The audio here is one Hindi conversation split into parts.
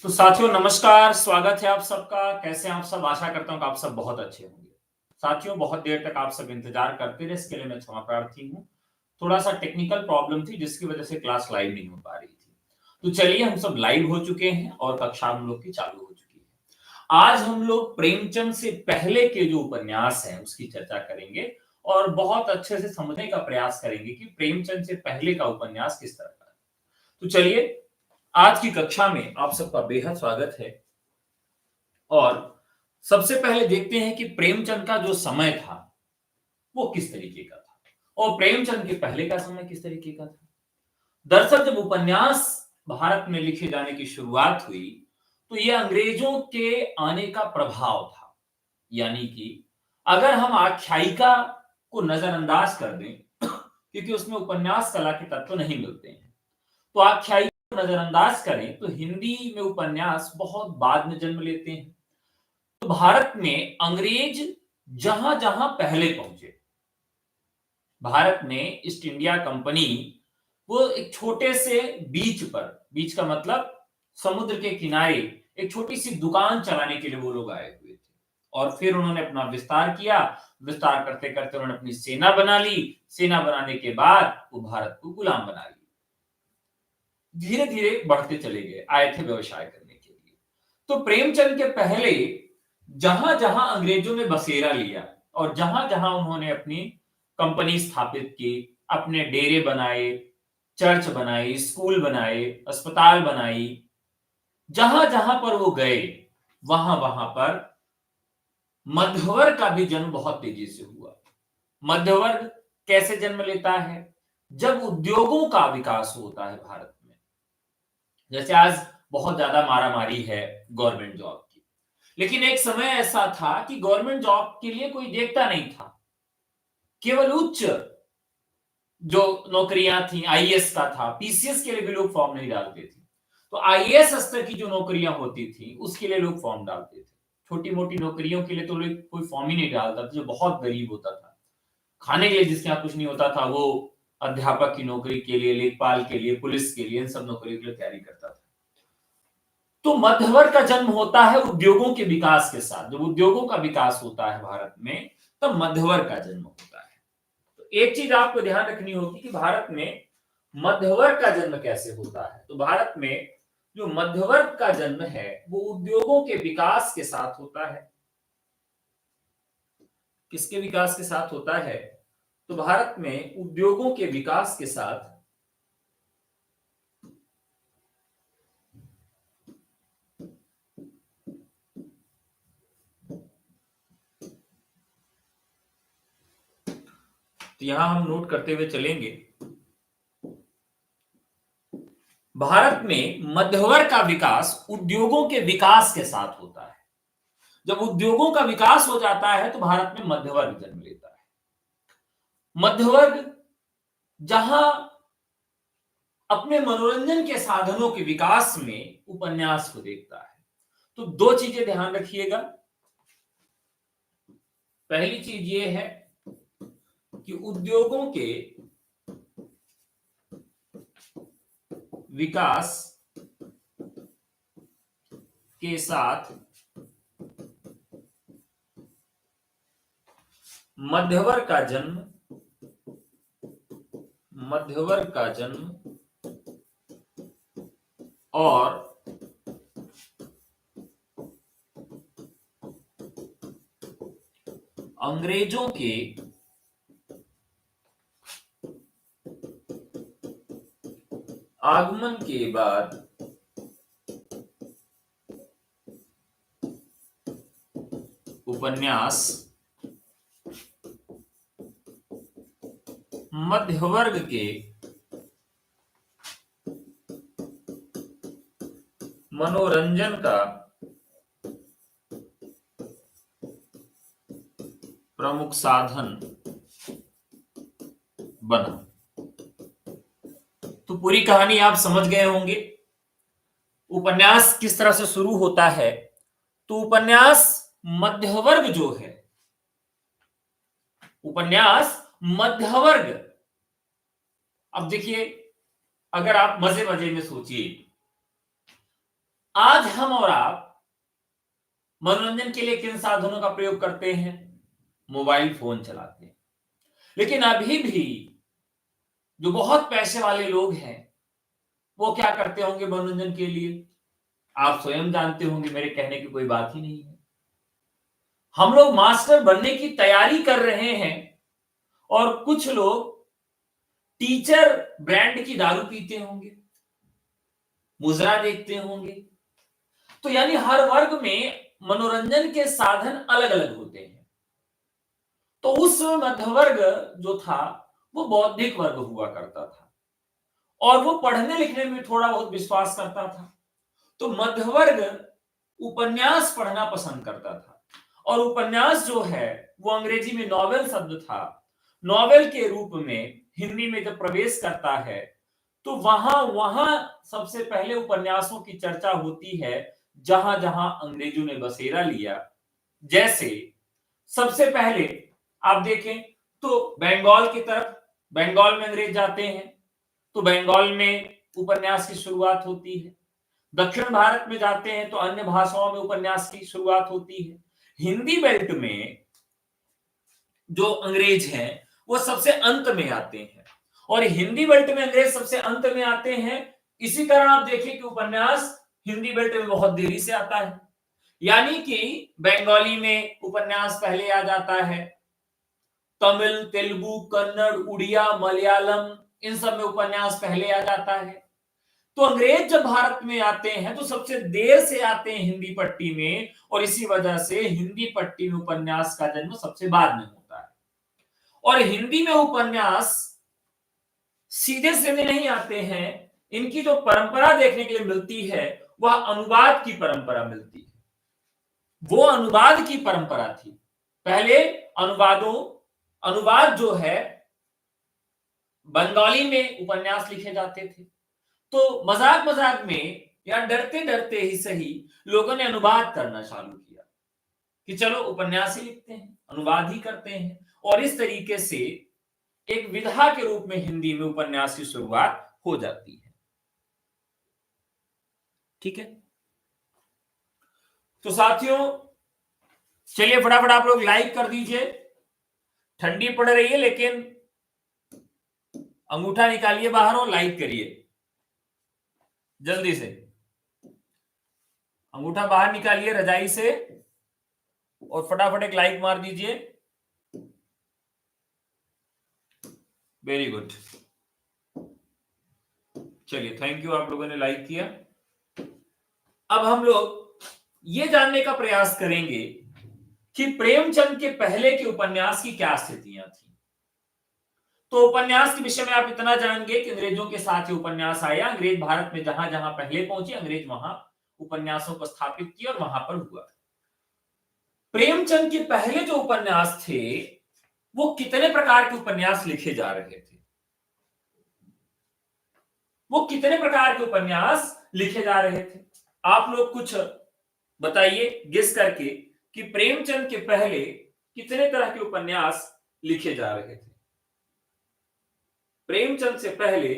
तो साथियों नमस्कार, स्वागत है आप सबका। कैसे हैं आप सब? आशा करता हूँ कि आप सब बहुत अच्छे होंगे। साथियों बहुत देर तक आप सब इंतजार करते रहे, इसके लिए मैं क्षमा प्रार्थी हूँ। थोड़ा-सा टेक्निकल प्रॉब्लम थी जिसकी वजह से क्लास लाइव नहीं हो पा रही थी। तो चलिए हम सब लाइव हो चुके हैं और कक्षा हम लोग की चालू हो चुकी है। आज हम लोग प्रेमचंद से पहले के जो उपन्यास हैं उसकी चर्चा करेंगे और बहुत अच्छे से समझने का प्रयास करेंगे कि प्रेमचंद से पहले का उपन्यास किस तरह का है। तो चलिए आज की कक्षा में आप सबका बेहद स्वागत है और सबसे पहले देखते हैं कि प्रेमचंद का जो समय था वो किस तरीके का था और प्रेमचंद के पहले का समय किस तरीके का था। दरअसल जब उपन्यास भारत में लिखे जाने की शुरुआत हुई तो ये अंग्रेजों के आने का प्रभाव था। यानी कि अगर हम आख्यायिका को नजरअंदाज कर दें क्योंकि उसमें उपन्यास कला के तत्व नहीं मिलते हैं, तो आख्यायिका को नजरअंदाज करें तो हिंदी में उपन्यास बहुत बाद में जन्म लेते हैं। तो भारत में अंग्रेज जहां-जहां पहले पहुंचे, भारत में ईस्ट इंडिया कंपनी वो एक छोटे से बीच पर, बीच का मतलब समुद्र के किनारे एक छोटी सी दुकान चलाने के लिए वो लोग आए हुए थे और फिर उन्होंने अपना विस्तार किया। विस्तार करते-करते उन्होंने अपनी सेना बना ली। सेना बनाने के बाद वो भारत को गुलाम बना ली। धीरे-धीरे बढ़ते चले गए, आए थे व्यवसाय करने के लिए। तो प्रेमचंद के पहले जहां-जहां अंग्रेजों ने बसेरा लिया और जहां-जहां उन्होंने अपनी कंपनी स्थापित की, अपने डेरे बनाए, चर्च बनाई, स्कूल बनाए, अस्पताल बनाई, जहां-जहां पर वो गए, वहां-वहां पर मध्यवर्ग का भी जन्म बहुत तेजी से हुआ। मध्यवर्ग कैसे जन्म लेता है? जब उद्योगों का विकास होता है भारत में। जैसे आज बहुत ज्यादा मारामारी है गवर्नमेंट जॉब की, लेकिन एक समय ऐसा था कि गवर्नमेंट जॉब के लिए कोई देखता नहीं था। केवल उच्च जो नौकरियां थी, आईएएस का था, पीसीएस के लिए भी लोग फॉर्म नहीं डालते थे। तो आईएएस स्तर की जो नौकरियां होती थी उसके लिए लोग फॉर्म डालते थे। छोटी मोटी नौकरियों के लिए तो लोग कोई फॉर्म ही नहीं डालता था। जो बहुत गरीब होता था, खाने के लिए जिसके यहाँ कुछ नहीं होता था, वो अध्यापक की नौकरी के लिए, लेखपाल के लिए, पुलिस के लिए, इन सब नौकरियों के लिए तैयारी करता था। तो मध्यवर्ग का जन्म होता है उद्योगों के विकास के साथ। जब उद्योगों का विकास होता है भारत में तब मध्यवर्ग का जन्म होता है। तो एक चीज आपको ध्यान रखनी होगी कि भारत में मध्यवर्ग का जन्म कैसे होता है। तो भारत में जो मध्यवर्ग का जन्म है वो उद्योगों के विकास के साथ होता है। किसके विकास के साथ होता है? तो भारत में उद्योगों के विकास के साथ तो यहां हम नोट करते हुए चलेंगे। भारत में मध्यवर्ग का विकास उद्योगों के विकास के साथ होता है। जब उद्योगों का विकास हो जाता है तो भारत में मध्यवर्ग जन्म लेता है। मध्यवर्ग जहां अपने मनोरंजन के साधनों के विकास में उपन्यास को देखता है। तो दो चीजें ध्यान रखिएगा। पहली चीज यह है कि उद्योगों के विकास के साथ मध्यवर्ग का जन्म और अंग्रेजों के आगमन के बाद उपन्यास मध्यवर्ग के मनोरंजन का प्रमुख साधन बना। तो पूरी कहानी आप समझ गए होंगे। उपन्यास किस तरह से शुरू होता है? तो उपन्यास मध्यवर्ग जो है, उपन्यास मध्यवर्ग। अब देखिए, अगर आप मजे मजे में सोचिए, आज हम और आप मनोरंजन के लिए किन साधनों का प्रयोग करते हैं? मोबाइल फोन चलाते हैं। लेकिन अभी भी जो बहुत पैसे वाले लोग हैं, वो क्या करते होंगे मनोरंजन के लिए? आप स्वयं जानते होंगे, मेरे कहने की कोई बात ही नहीं है। हम लोग मास्टर बनने की तैयारी कर रहे हैं और कुछ लोग टीचर ब्रांड की दारू पीते होंगे, मुजरा देखते होंगे। तो यानी हर वर्ग में मनोरंजन के साधन अलग-अलग होते हैं। तो उस मध्य वर्ग जो था, वो बौद्धिक वर्ग हुआ करता था और वो पढ़ने लिखने में थोड़ा बहुत विश्वास करता था। तो मध्य वर्ग उपन्यास पढ़ना पसंद करता था और उपन्यास जो है वो अंग्रेजी में नॉवेल शब्द था। नॉवेल के रूप में हिंदी में जब प्रवेश करता है तो वहां वहां सबसे पहले उपन्यासों की चर्चा होती है जहां जहां अंग्रेजों ने बसेरा लिया। जैसे सबसे पहले आप देखें तो बंगाल की तरफ, बंगाल में अंग्रेज जाते हैं तो बंगाल में उपन्यास की शुरुआत होती है। दक्षिण भारत में जाते हैं तो अन्य भाषाओं में उपन्यास की शुरुआत होती है। हिंदी बेल्ट में जो अंग्रेज हैं वो सबसे अंत में आते हैं और हिंदी बेल्ट में अंग्रेज सबसे अंत में आते हैं। इसी तरह आप देखिए कि उपन्यास हिंदी बेल्ट में बहुत देरी से आता है, यानी कि बंगाली में उपन्यास पहले आ जाता है, तमिल, तेलुगु, कन्नड़, उड़िया, मलयालम, इन सब में उपन्यास पहले आ जाता है। तो अंग्रेज जब भारत में आते हैं तो सबसे देर से आते हैं हिंदी पट्टी में और इसी वजह से हिंदी पट्टी में उपन्यास का जन्म सबसे बाद में होता है। और हिंदी में उपन्यास सीधे सीधे नहीं आते हैं, इनकी जो परंपरा देखने के लिए मिलती है वह अनुवाद की परंपरा मिलती है। वो अनुवाद की परंपरा थी। पहले अनुवाद जो है बंगाली में उपन्यास लिखे जाते थे। तो मजाक मजाक में या डरते डरते ही सही लोगों ने अनुवाद करना चालू किया कि चलो उपन्यास ही लिखते हैं, अनुवाद ही करते हैं और इस तरीके से एक विधा के रूप में हिंदी में उपन्यास की शुरुआत हो जाती है। ठीक है, तो साथियों चलिए फटाफट आप लोग लाइक कर दीजिए। ठंडी पड़ रही है लेकिन अंगूठा निकालिए बाहर और लाइक करिए जल्दी से। अंगूठा बाहर निकालिए रजाई से और फटाफट एक लाइक मार दीजिए। वेरी गुड, चलिए थैंक यू, आप लोगों ने लाइक किया। अब हम लोग ये जानने का प्रयास करेंगे कि प्रेमचंद के पहले के उपन्यास की क्या स्थितियां थी। तो उपन्यास के विषय में आप इतना जानेंगे कि अंग्रेजों के साथ ये उपन्यास आया, अंग्रेज भारत में जहां जहां पहले पहुंचे अंग्रेज वहां उपन्यासों को स्थापित किया और वहां पर हुआ। प्रेमचंद के पहले जो उपन्यास थे वो कितने प्रकार के उपन्यास लिखे जा रहे थे? वो कितने प्रकार के उपन्यास लिखे जा रहे थे? आप लोग कुछ बताइए गेस करके कि प्रेमचंद के पहले कितने तरह के उपन्यास लिखे जा रहे थे? प्रेमचंद से पहले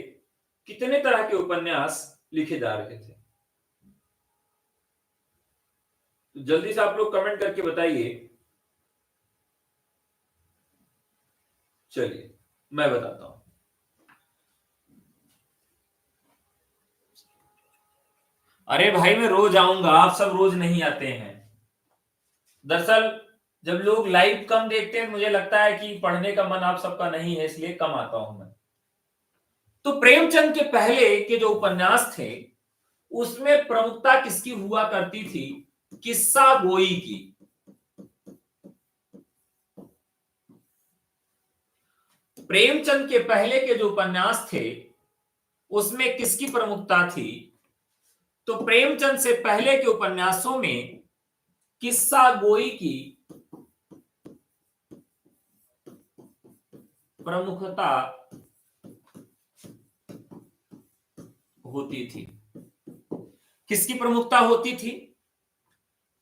कितने तरह के उपन्यास लिखे जा रहे थे? तो जल्दी से आप लोग कमेंट करके बताइए। चलिए मैं बताता हूं। अरे भाई मैं रोज आऊंगा, आप सब रोज नहीं आते हैं। दरअसल जब लोग लाइव कम देखते हैं मुझे लगता है कि पढ़ने का मन आप सबका नहीं है, इसलिए कम आता हूं मैं। तो प्रेमचंद के पहले के जो उपन्यास थे उसमें प्रमुखता किसकी हुआ करती थी? किस्सा गोई की। प्रेमचंद के पहले के जो उपन्यास थे उसमें किसकी प्रमुखता थी? तो प्रेमचंद से पहले के उपन्यासों में किस्सा गोई की प्रमुखता होती थी। किसकी प्रमुखता होती थी?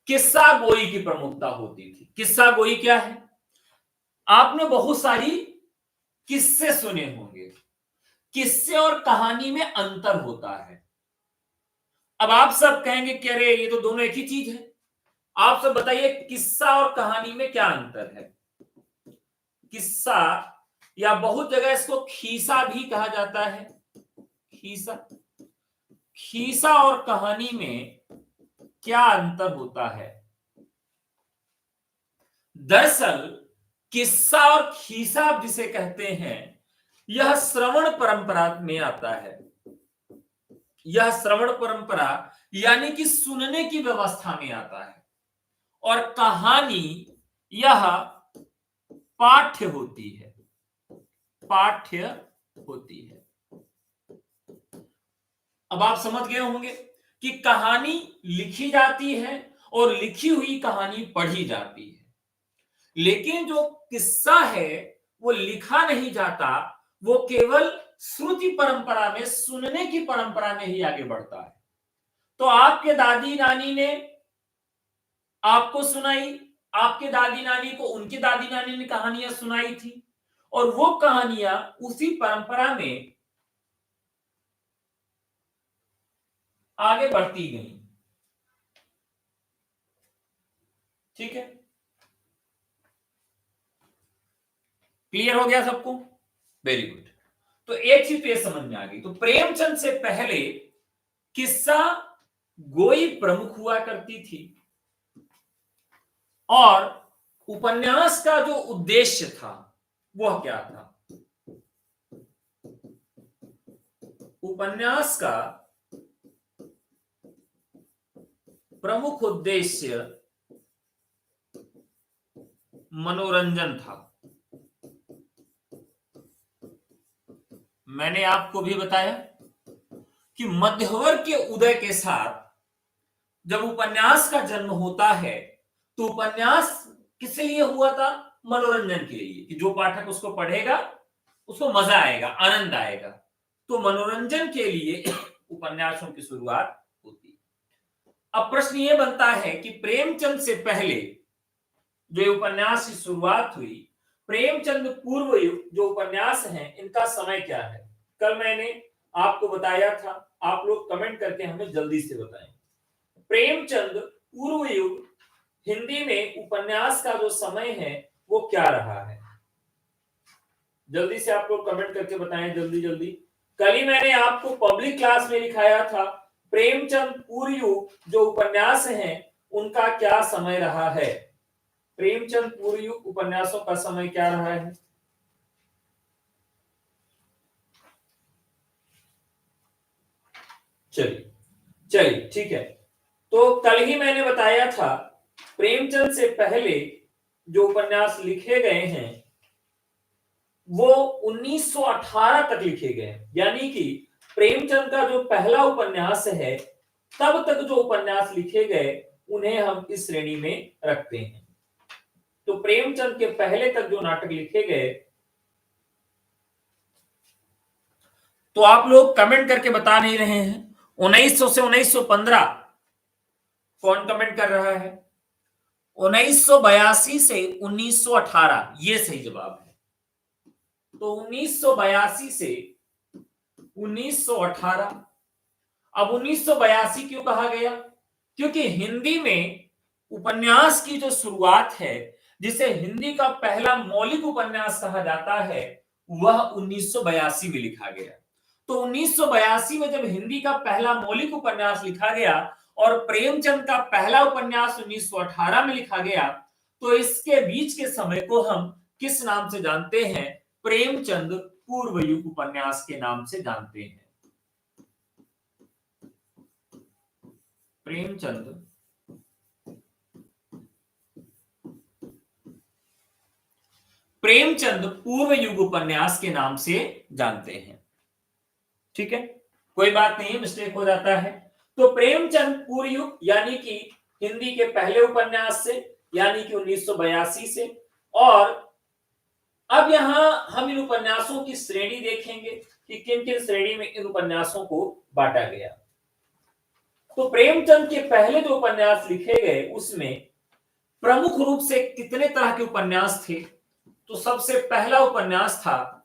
किस्सा गोई की प्रमुखता होती थी। किस्सा गोई क्या है? आपने बहुत सारी किस्से सुने होंगे। किस्से और कहानी में अंतर होता है। अब आप सब कहेंगे कि अरे ये तो दोनों एक ही चीज है। आप सब बताइए किस्सा और कहानी में क्या अंतर है। किस्सा या बहुत जगह इसको खीसा भी कहा जाता है। खीसा, खीसा और कहानी में क्या अंतर होता है। दरअसल किस्सा और खीसा आप जिसे कहते हैं, यह श्रवण परंपरा में आता है। यह श्रवण परंपरा यानी कि सुनने की व्यवस्था में आता है। और कहानी यह पाठ्य होती है। पाठ्य होती है। अब आप समझ गए होंगे कि कहानी लिखी जाती है और लिखी हुई कहानी पढ़ी जाती है, लेकिन जो किस्सा है वो लिखा नहीं जाता, वो केवल श्रुति परंपरा में, सुनने की परंपरा में ही आगे बढ़ता है। तो आपके दादी नानी ने आपको सुनाई, आपके दादी नानी को उनकी दादी नानी ने कहानियां सुनाई थी, और वो कहानियां उसी परंपरा में आगे बढ़ती गई। ठीक है, क्लियर हो गया सबको? Very good. तो एक चीज तो ये समझ में आ गई। तो प्रेमचंद से पहले किस्सा गोई प्रमुख हुआ करती थी, और उपन्यास का जो उद्देश्य था वह क्या था? उपन्यास का प्रमुख उद्देश्य मनोरंजन था। मैंने आपको भी बताया कि मध्यवर्ग के उदय के साथ जब उपन्यास का जन्म होता है, तो उपन्यास किस लिए हुआ था? मनोरंजन के लिए, कि जो पाठक उसको पढ़ेगा उसको मजा आएगा, आनंद आएगा। तो मनोरंजन के लिए उपन्यासों की शुरुआत होती है। अब प्रश्न यह बनता है कि प्रेमचंद से पहले जो उपन्यास की शुरुआत हुई, प्रेमचंद पूर्व युग जो उपन्यास हैं, इनका समय क्या है? कल मैंने आपको बताया था, आप लोग कमेंट करके हमें जल्दी से बताएं। प्रेमचंद पूर्व युग हिंदी में उपन्यास का जो समय है वो क्या रहा है? जल्दी से आप लोग कमेंट करके बताएं, जल्दी जल्दी। कल ही मैंने आपको पब्लिक क्लास में लिखाया था, प्रेमचंद पूर्व युग जो उपन्यास हैं उनका क्या समय रहा है। प्रेमचंद पूर्व युग उपन्यासों का समय क्या रहा है? चलिए चलिए, ठीक है। तो कल ही मैंने बताया था, प्रेमचंद से पहले जो उपन्यास लिखे गए हैं वो 1918 तक लिखे गए, यानी कि प्रेमचंद का जो पहला उपन्यास है, तब तक जो उपन्यास लिखे गए उन्हें हम इस श्रेणी में रखते हैं। तो प्रेमचंद के पहले तक जो नाटक लिखे गए, तो आप लोग कमेंट करके बता नहीं रहे हैं। 1900 से 1915 कौन कमेंट कर रहा है? 1982 से 1918 ये सही जवाब है। तो 1982 से 1918। अब 1982 क्यों कहा गया? क्योंकि हिंदी में उपन्यास की जो शुरुआत है, जिसे हिंदी का पहला मौलिक उपन्यास कहा जाता है, वह 1982 में लिखा गया। तो 1982 में जब हिंदी का पहला मौलिक उपन्यास लिखा गया और प्रेमचंद का पहला उपन्यास 1918 में लिखा गया, तो इसके बीच के समय को हम किस नाम से जानते हैं? प्रेमचंद पूर्व युग उपन्यास के नाम से जानते हैं। प्रेमचंद प्रेमचंद पूर्व युग उपन्यास के नाम से जानते हैं। ठीक है, कोई बात नहीं, मिस्टेक हो जाता है। तो प्रेमचंद पूर्व युग यानी कि हिंदी के पहले उपन्यास से, यानी कि 1982 से। और अब यहां हम इन उपन्यासों की श्रेणी देखेंगे कि किन किन श्रेणी में इन उपन्यासों को बांटा गया। तो प्रेमचंद के पहले जो उपन्यास लिखे गए उसमें प्रमुख रूप से कितने तरह के उपन्यास थे? तो सबसे पहला उपन्यास था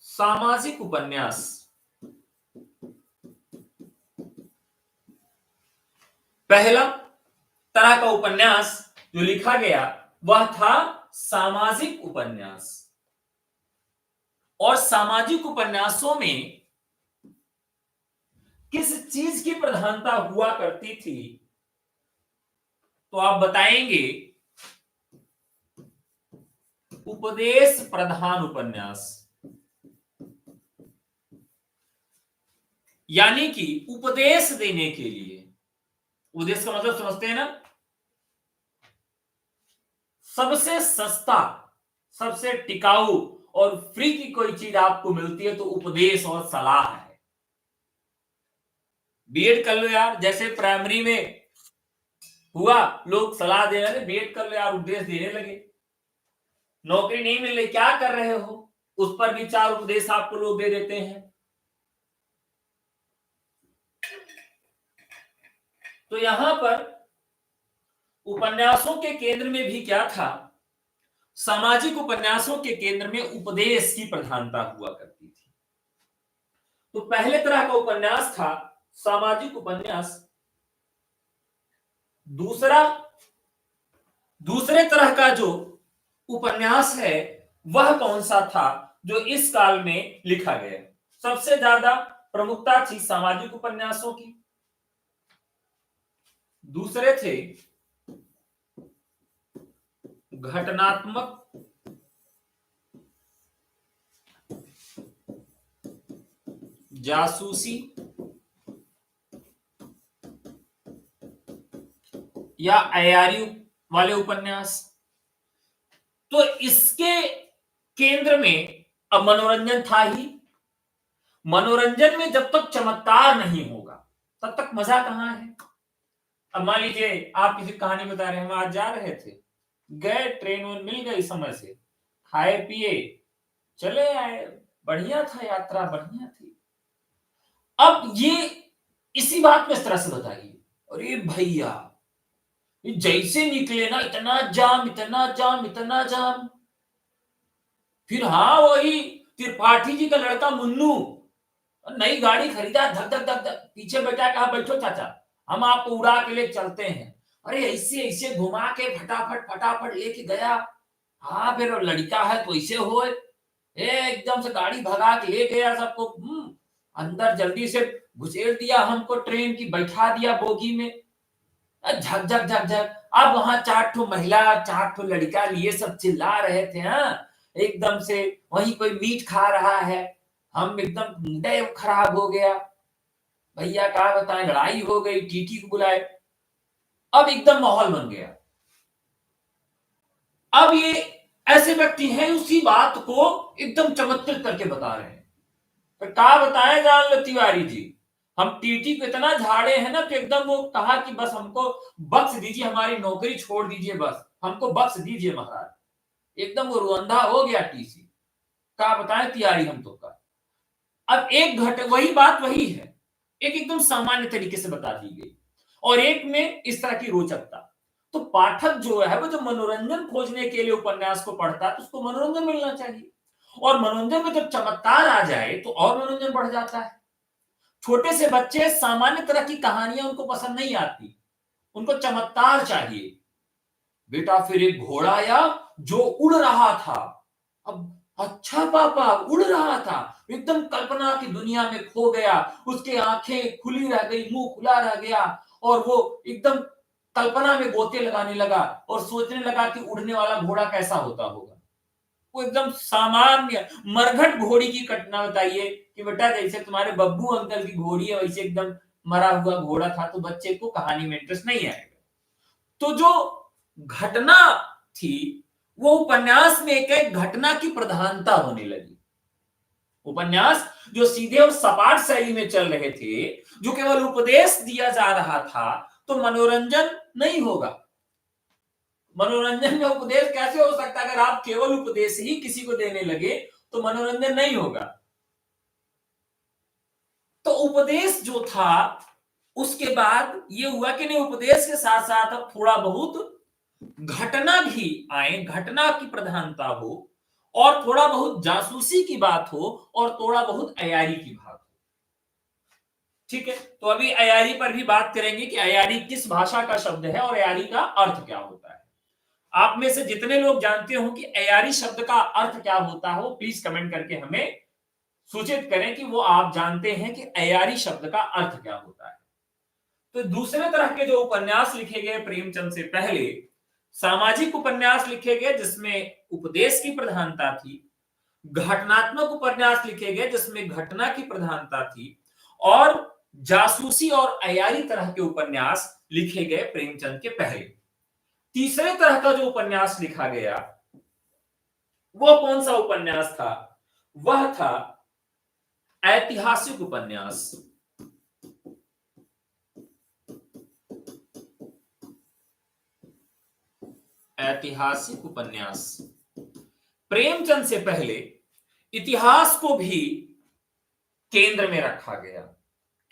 सामाजिक उपन्यास। पहला तरह का उपन्यास जो लिखा गया वह था सामाजिक उपन्यास। और सामाजिक उपन्यासों में किस चीज की प्रधानता हुआ करती थी, तो आप बताएंगे उपदेश प्रधान उपन्यास। यानी कि उपदेश देने के लिए, उपदेश का मतलब समझते हैं ना, सबसे सस्ता, सबसे टिकाऊ और फ्री की कोई चीज आपको मिलती है तो उपदेश और सलाह है। बीएड कर लो यार, जैसे प्राइमरी में हुआ लोग सलाह दे रहे, बीएड कर लो यार, उपदेश देने लगे। नौकरी नहीं मिल रही, क्या कर रहे हो, उस पर भी 4 उपदेश आपको लोग दे देते हैं। तो यहां पर उपन्यासों के केंद्र में भी क्या था, सामाजिक उपन्यासों के केंद्र में उपदेश की प्रधानता हुआ करती थी। तो पहले तरह का उपन्यास था सामाजिक उपन्यास। दूसरे तरह का जो उपन्यास है वह कौन सा था जो इस काल में लिखा गया? सबसे ज्यादा प्रमुखता थी सामाजिक उपन्यासों की। दूसरे थे घटनात्मक जासूसी या अयारी वाले उपन्यास। तो इसके केंद्र में अब मनोरंजन था ही। मनोरंजन में जब तक चमत्कार नहीं होगा तब तक मजा कहां है। अब मान लीजिए आप किसी कहानी बता रहे हैं, हम आज जा रहे थे, गए, ट्रेन में मिल गई समय से, खाए पिए चले आए, बढ़िया था, यात्रा बढ़िया थी। अब ये इसी बात में इस तरह से बताइए, अरे भैया जैसे निकले ना इतना जाम, इतना जाम, इतना जाम। फिर हाँ वही त्रिपाठी जी का लड़का मुन्नू नई गाड़ी खरीदा, धक धक धक धक, पीछे बैठा, कहा बैठो चाचा हम आपको उड़ा के ले चलते हैं। अरे ऐसे ऐसे घुमा के फटाफट फटाफट लेके गया। हाँ फिर लड़का है तो ऐसे हो, एकदम से गाड़ी भगा के ले गया सबको। अंदर जल्दी से घुसेड़ दिया, हमको ट्रेन की बैठा दिया बोगी में। झक झक झक झक। अब वहां 4 ठो महिला, 4 ठो लड़का लिए सब चिल्ला रहे थे। हाँ एकदम से वहीं कोई मीट खा रहा है, हम एकदम मुंडे खराब हो गया। भैया क्या बताएं, लड़ाई हो गई, टीटी को बुलाए। अब एकदम माहौल बन गया। अब ये ऐसे व्यक्ति हैं उसी बात को एकदम चमत्कृत करके बता रहे हैं। तो क्या बताएं जान लो तिवारी जी, हम टीटी को इतना झाड़े हैं ना, तो एकदम वो कहा कि बस हमको बख्श दीजिए, हमारी नौकरी छोड़ दीजिए, बस हमको बख्श दीजिए महाराज। एकदम वो रुअंधा हो गया टीसी। क्या बताएं तिवारी हम तो का। अब एक वही बात वही है, एक एकदम सामान्य तरीके से बता दी गई और एक में इस तरह की रोचकता। तो पाठक जो है वो जो मनोरंजन खोजने के लिए उपन्यास को पढ़ता है तो उसको मनोरंजन मिलना चाहिए। और मनोरंजन में जब चमत्कार आ जाए तो और मनोरंजन बढ़ जाता है। छोटे से बच्चे सामान्य तरह की कहानियां उनको पसंद नहीं आती, उनको चमत्कार चाहिए। बेटा फिर एक घोड़ा आया जो उड़ रहा था। अब अच्छा पापा उड़ रहा था, एकदम कल्पना की दुनिया में खो गया, उसके आंखें खुली रह गई, मुंह खुला रह गया और वो एकदम कल्पना में गोते लगाने लगा और सोचने लगा कि उड़ने वाला घोड़ा कैसा होता होगा। वो एकदम सामान्य मरघट घोड़ी की घटना बताइए कि बेटा जैसे तुम्हारे बब्बू अंकल की घोड़ी है वैसे एकदम मरा हुआ घोड़ा था, तो बच्चे को कहानी में इंटरेस्ट नहीं आएगा। तो जो घटना थी वो उपन्यास में एक एक घटना की प्रधानता होने लगी। उपन्यास जो सीधे और सपाट शैली में चल रहे थे, जो केवल उपदेश दिया जा रहा था, तो मनोरंजन नहीं होगा। मनोरंजन में उपदेश कैसे हो सकता है? अगर आप केवल उपदेश ही किसी को देने लगे तो मनोरंजन नहीं होगा। तो उपदेश जो था उसके बाद ये हुआ कि नहीं, उपदेश के साथ साथ अब थोड़ा बहुत घटना भी आए, घटना की प्रधानता हो और थोड़ा बहुत जासूसी की बात हो और थोड़ा बहुत अयारी की बात हो। ठीक है, तो अभी अयारी पर भी बात करेंगे कि अयारी किस भाषा का शब्द है और अयारी का अर्थ क्या होता है। आप में से जितने लोग जानते हो कि अयारी शब्द का अर्थ क्या होता है, वो प्लीज कमेंट करके हमें सूचित करें कि वो आप जानते हैं कि अयारी शब्द का अर्थ क्या होता है। तो दूसरे तरह के जो उपन्यास लिखे गए प्रेमचंद से पहले, सामाजिक उपन्यास लिखे गए जिसमें उपदेश की प्रधानता थी, घटनात्मक उपन्यास लिखे गए जिसमें घटना की प्रधानता थी, और जासूसी और अयारी तरह के उपन्यास लिखे गए प्रेमचंद के पहले। तीसरे तरह का जो उपन्यास लिखा गया वो कौन सा उपन्यास था? वह था ऐतिहासिक उपन्यास। ऐतिहासिक उपन्यास। प्रेमचंद से पहले इतिहास को भी केंद्र में रखा गया।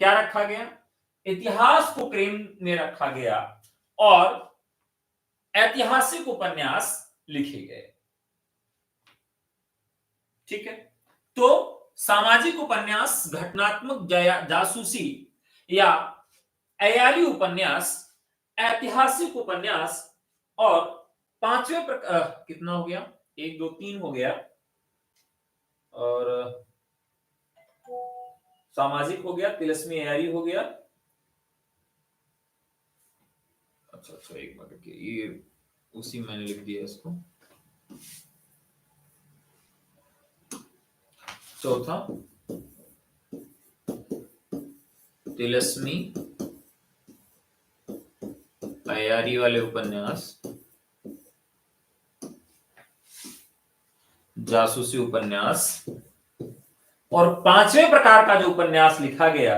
क्या रखा गया? इतिहास को केंद्र में रखा गया और ऐतिहासिक उपन्यास लिखे गए। ठीक है, तो सामाजिक उपन्यास, घटनात्मक जासूसी या अयाली उपन्यास, ऐतिहासिक उपन्यास, और पांचवें कितना हो गया? 1 2 3 हो गया, और सामाजिक हो गया, तिलस्मी अयारी हो गया। अच्छा, एक मिनट, ये उसी मैंने लिख दिया इसको। चौथा तिलस्मी अयारी वाले उपन्यास, जासूसी उपन्यास, और पांचवें प्रकार का जो उपन्यास लिखा गया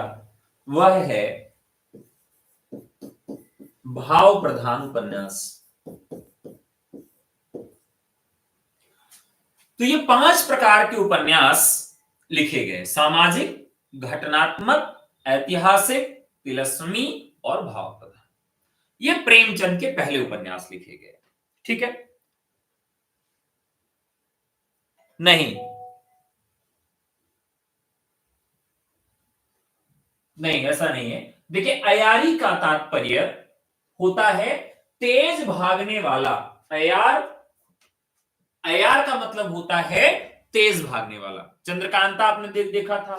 वह है भाव प्रधान उपन्यास। तो ये 5 प्रकार के उपन्यास लिखे गए: सामाजिक, घटनात्मक, ऐतिहासिक, तिलस्मी और भाव प्रधान। ये प्रेमचंद के पहले उपन्यास लिखे गए। ठीक है? नहीं, नहीं, ऐसा नहीं है। देखिए, अयारी का तात्पर्य होता है तेज भागने वाला। अयार का मतलब होता है तेज भागने वाला। चंद्रकांता आपने देखा था,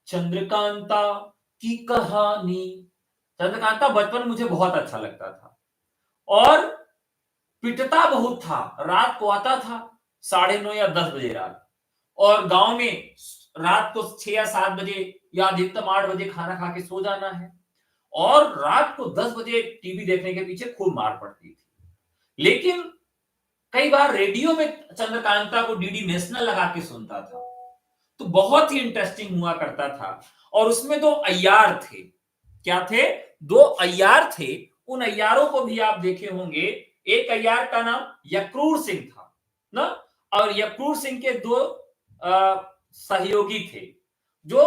चंद्रकांता की कहानी। चंद्रकांता बचपन मुझे बहुत अच्छा लगता था, और पिटता बहुत था। रात को आता था 9:30 या 10 बजे रात, और गांव में रात को 6 या 7 बजे या अधिकतम 8 बजे खाना खा के सो जाना है, और रात को 10 बजे टीवी देखने के पीछे खूब मार पड़ती थी। लेकिन कई बार रेडियो में चंद्रकांता को डीडी नेशनल लगा के सुनता था, तो बहुत ही इंटरेस्टिंग हुआ करता था। और उसमें 2 अय्यार थे। क्या थे? 2 अय्यार थे। उन अय्यारों को भी आप देखे होंगे। एक अय्यार का नाम यक्रूर सिंह था ना, और यक्रूर सिंह के 2 सहयोगी थे जो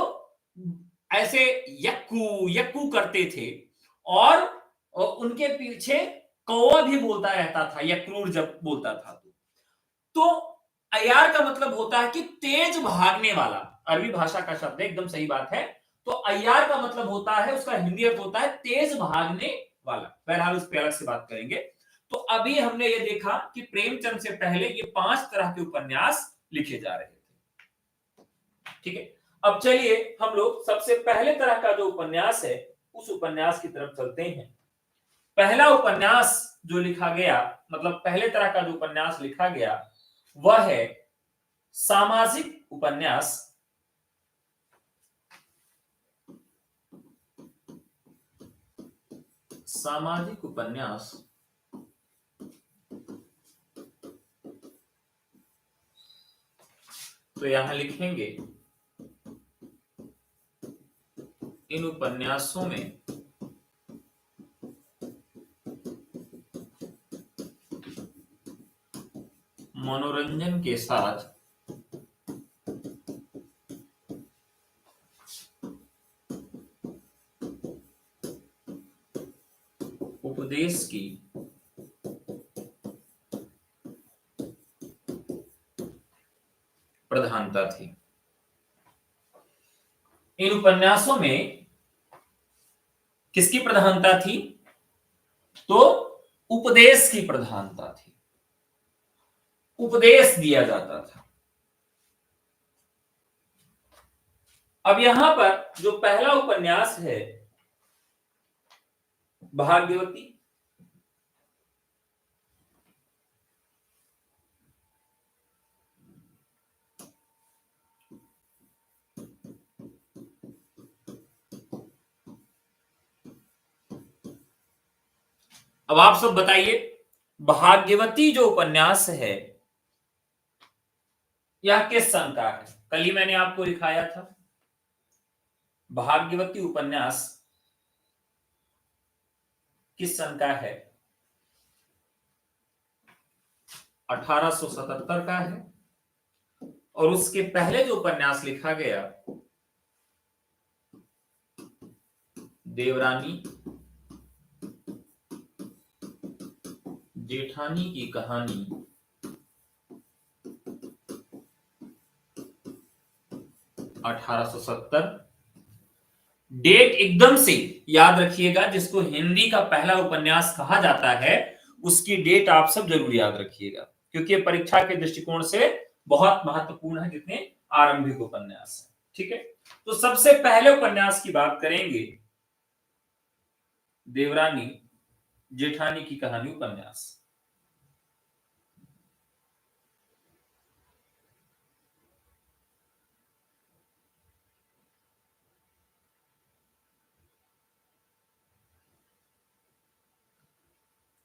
ऐसे यक्कू यक्कू करते थे, और उनके पीछे कौवा भी बोलता रहता था यक्रूर जब बोलता था। तो अय्यार का मतलब होता है कि तेज भागने वाला। अरबी भाषा का शब्द है, एकदम सही बात है। तो अय्यार का मतलब होता है, उसका हिंदी अर्थ होता है तेज भागने वाला। बहरहाल उस पर अलग से बात करेंगे। तो अभी हमने ये देखा कि प्रेमचंद से पहले ये 5 तरह के उपन्यास लिखे जा रहे थे। ठीक है, अब चलिए हम लोग सबसे पहले तरह का जो उपन्यास है उस उपन्यास की तरफ चलते हैं। पहला उपन्यास जो लिखा गया, मतलब पहले तरह का जो उपन्यास लिखा गया, वह है सामाजिक उपन्यास। सामाजिक उपन्यास तो यहां लिखेंगे इन उपन्यासों में मनोरंजन के साथ उपदेश की प्रधानता थी। इन उपन्यासों में किसकी प्रधानता थी? तो उपदेश की प्रधानता थी, उपदेश दिया जाता था। अब यहां पर जो पहला उपन्यास है भाग्यवती, अब आप सब बताइए भाग्यवती जो उपन्यास है यह किस सन का है? कल ही मैंने आपको दिखाया था भाग्यवती उपन्यास किस सन का है? 1877 का है। और उसके पहले जो उपन्यास लिखा गया देवरानी जेठानी की कहानी, 1870। डेट एकदम से याद रखिएगा, जिसको हिंदी का पहला उपन्यास कहा जाता है उसकी डेट आप सब जरूर याद रखिएगा, क्योंकि परीक्षा के दृष्टिकोण से बहुत महत्वपूर्ण है जितने आरंभिक उपन्यास है। ठीक है, तो सबसे पहले उपन्यास की बात करेंगे देवरानी जेठानी की कहानी उपन्यास।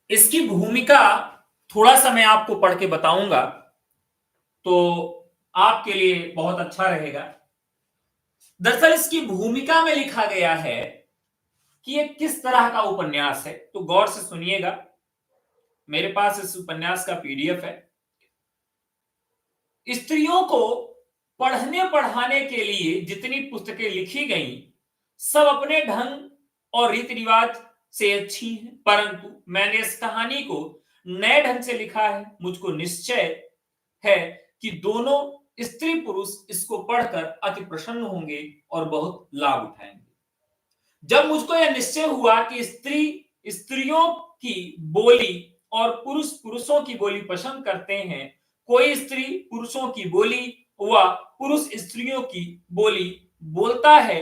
इसकी भूमिका थोड़ा सा मैं आपको पढ़ के बताऊंगा तो आपके लिए बहुत अच्छा रहेगा। दरअसल इसकी भूमिका में लिखा गया है कि ये किस तरह का उपन्यास है, तो गौर से सुनिएगा। मेरे पास इस उपन्यास का पीडीएफ है। स्त्रियों को पढ़ने पढ़ाने के लिए जितनी पुस्तकें लिखी गई सब अपने ढंग और रीति रिवाज से अच्छी हैं, परंतु मैंने इस कहानी को नए ढंग से लिखा है। मुझको निश्चय है कि दोनों स्त्री पुरुष इसको पढ़कर अति प्रसन्न होंगे और बहुत लाभ उठाएंगे। जब मुझको यह निश्चय हुआ कि स्त्री स्त्रियों की बोली और पुरुष पुरुषों की बोली पसंद करते हैं, कोई स्त्री पुरुषों की बोली व पुरुष स्त्रियों की बोली बोलता है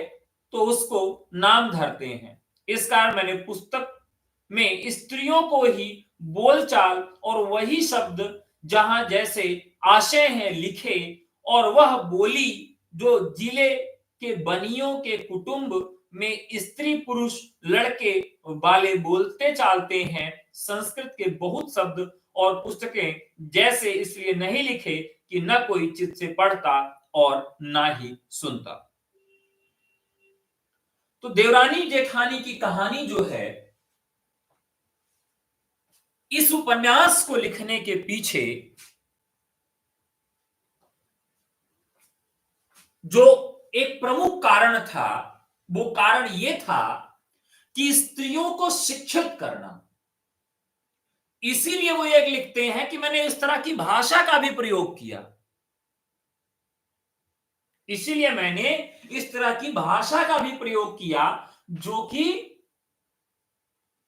तो उसको नाम धरते हैं। इस कारण मैंने पुस्तक में स्त्रियों को ही बोलचाल और वही शब्द जहां जैसे आशय हैं लिखे, और वह बोली जो जिले के बनियों के कुटुंब में स्त्री पुरुष लड़के वाले बोलते चालते हैं, संस्कृत के बहुत शब्द और पुस्तकें जैसे इसलिए नहीं लिखे कि न कोई चित्त से पढ़ता और ना ही सुनता। तो देवरानी जेठानी की कहानी जो है, इस उपन्यास को लिखने के पीछे जो एक प्रमुख कारण था वो कारण यह था कि स्त्रियों को शिक्षित करना। इसीलिए वो एक लिखते हैं कि मैंने इस तरह की भाषा का भी प्रयोग किया, इसीलिए मैंने इस तरह की भाषा का भी प्रयोग किया जो कि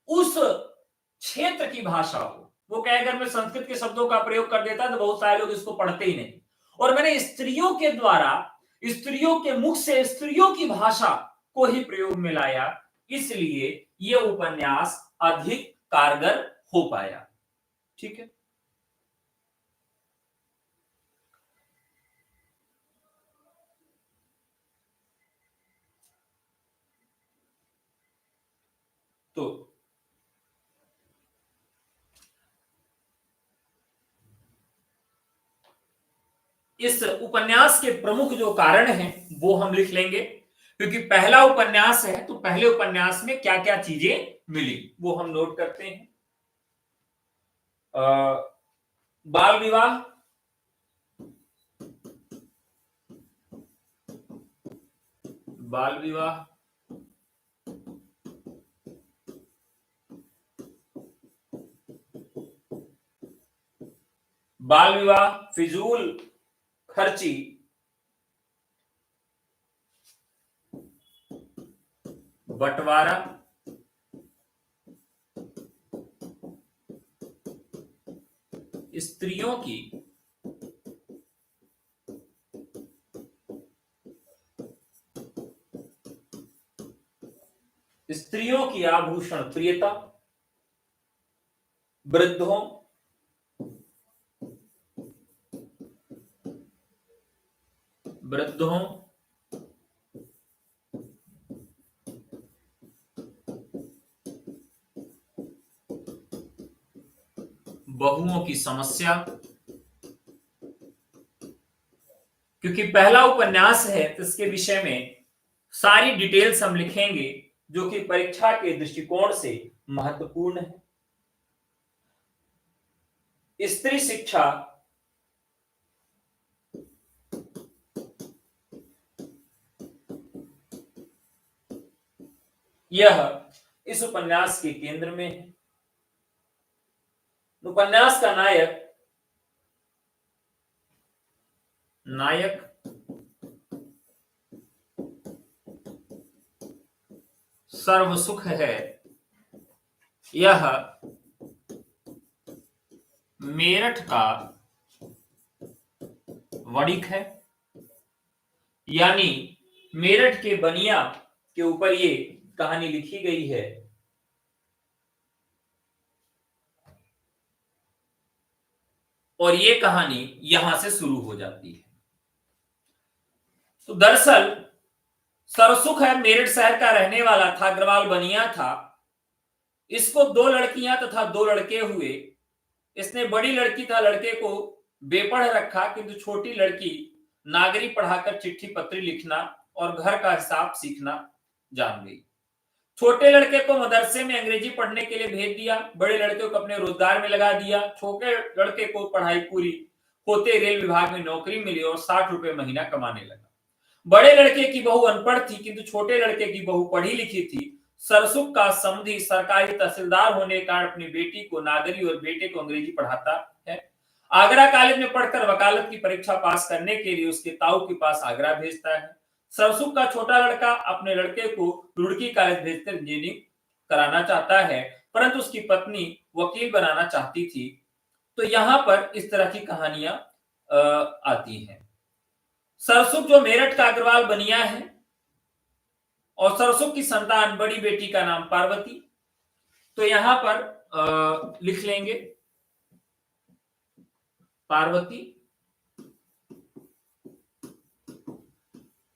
उस क्षेत्र की भाषा हो। वो कहे अगर मैं संस्कृत के शब्दों का प्रयोग कर देता तो बहुत सारे लोग इसको पढ़ते ही नहीं, और मैंने स्त्रियों के द्वारा स्त्रियों के मुख से स्त्रियों की भाषा को ही प्रयोग में लाया, इसलिए यह उपन्यास अधिक कारगर हो पाया। ठीक है, तो इस उपन्यास के प्रमुख जो कारण हैं वो हम लिख लेंगे, क्योंकि पहला उपन्यास है तो पहले उपन्यास में क्या क्या चीजें मिली वो हम नोट करते हैं। बाल विवाह, बाल विवाह, बाल विवाह, फिजूल खर्ची, बंटवारा, स्त्रियों की आभूषण प्रियता, वृद्धों, वृद्धों, बहुओं की समस्या। क्योंकि पहला उपन्यास है तो इसके विषय में सारी डिटेल्स हम लिखेंगे जो कि परीक्षा के दृष्टिकोण से महत्वपूर्ण है। स्त्री शिक्षा यह इस उपन्यास के केंद्र में है। उपन्यास का नायक सर्वसुख है। यह मेरठ का वणिक है, यानी मेरठ के बनिया के ऊपर ये कहानी लिखी गई है। और ये कहानी यहां से शुरू हो जाती है। तो दरअसल सरसुख है मेरठ शहर का रहने वाला था, अग्रवाल बनिया था। इसको 2 लड़कियां तथा 2 लड़के हुए। इसने बड़ी लड़की था लड़के को बेपढ़ रखा, किंतु छोटी लड़की नागरी पढ़ाकर चिट्ठी पत्री लिखना और घर का हिसाब सीखना जान गई। छोटे लड़के को मदरसे में अंग्रेजी पढ़ने के लिए भेज दिया, बड़े लड़के को अपने रोजगार में लगा दिया। छोटे लड़के को पढ़ाई पूरी होते रेल विभाग में नौकरी मिली और 60 रुपए महीना कमाने लगा। बड़े लड़के की बहू अनपढ़ थी, किंतु छोटे लड़के की बहू पढ़ी लिखी थी। सरसुख का समधी सरकारी तहसीलदार होने के कारण अपनी बेटी को नागरी और बेटे को अंग्रेजी पढ़ाता है। आगरा कॉलेज में पढ़कर वकालत की परीक्षा पास करने के लिए उसके ताऊ के पास आगरा भेजता है। सरसुख का छोटा लड़का अपने लड़के को रुड़की कॉलेज भेजकर इंजीनियरिंग कराना चाहता है, परंतु उसकी पत्नी वकील बनाना चाहती थी। तो यहां पर इस तरह की कहानियां आती हैं। सरसुख जो मेरठ का अग्रवाल बनिया है और सरसुख की संतान बड़ी बेटी का नाम पार्वती। तो यहां पर लिख लेंगे पार्वती,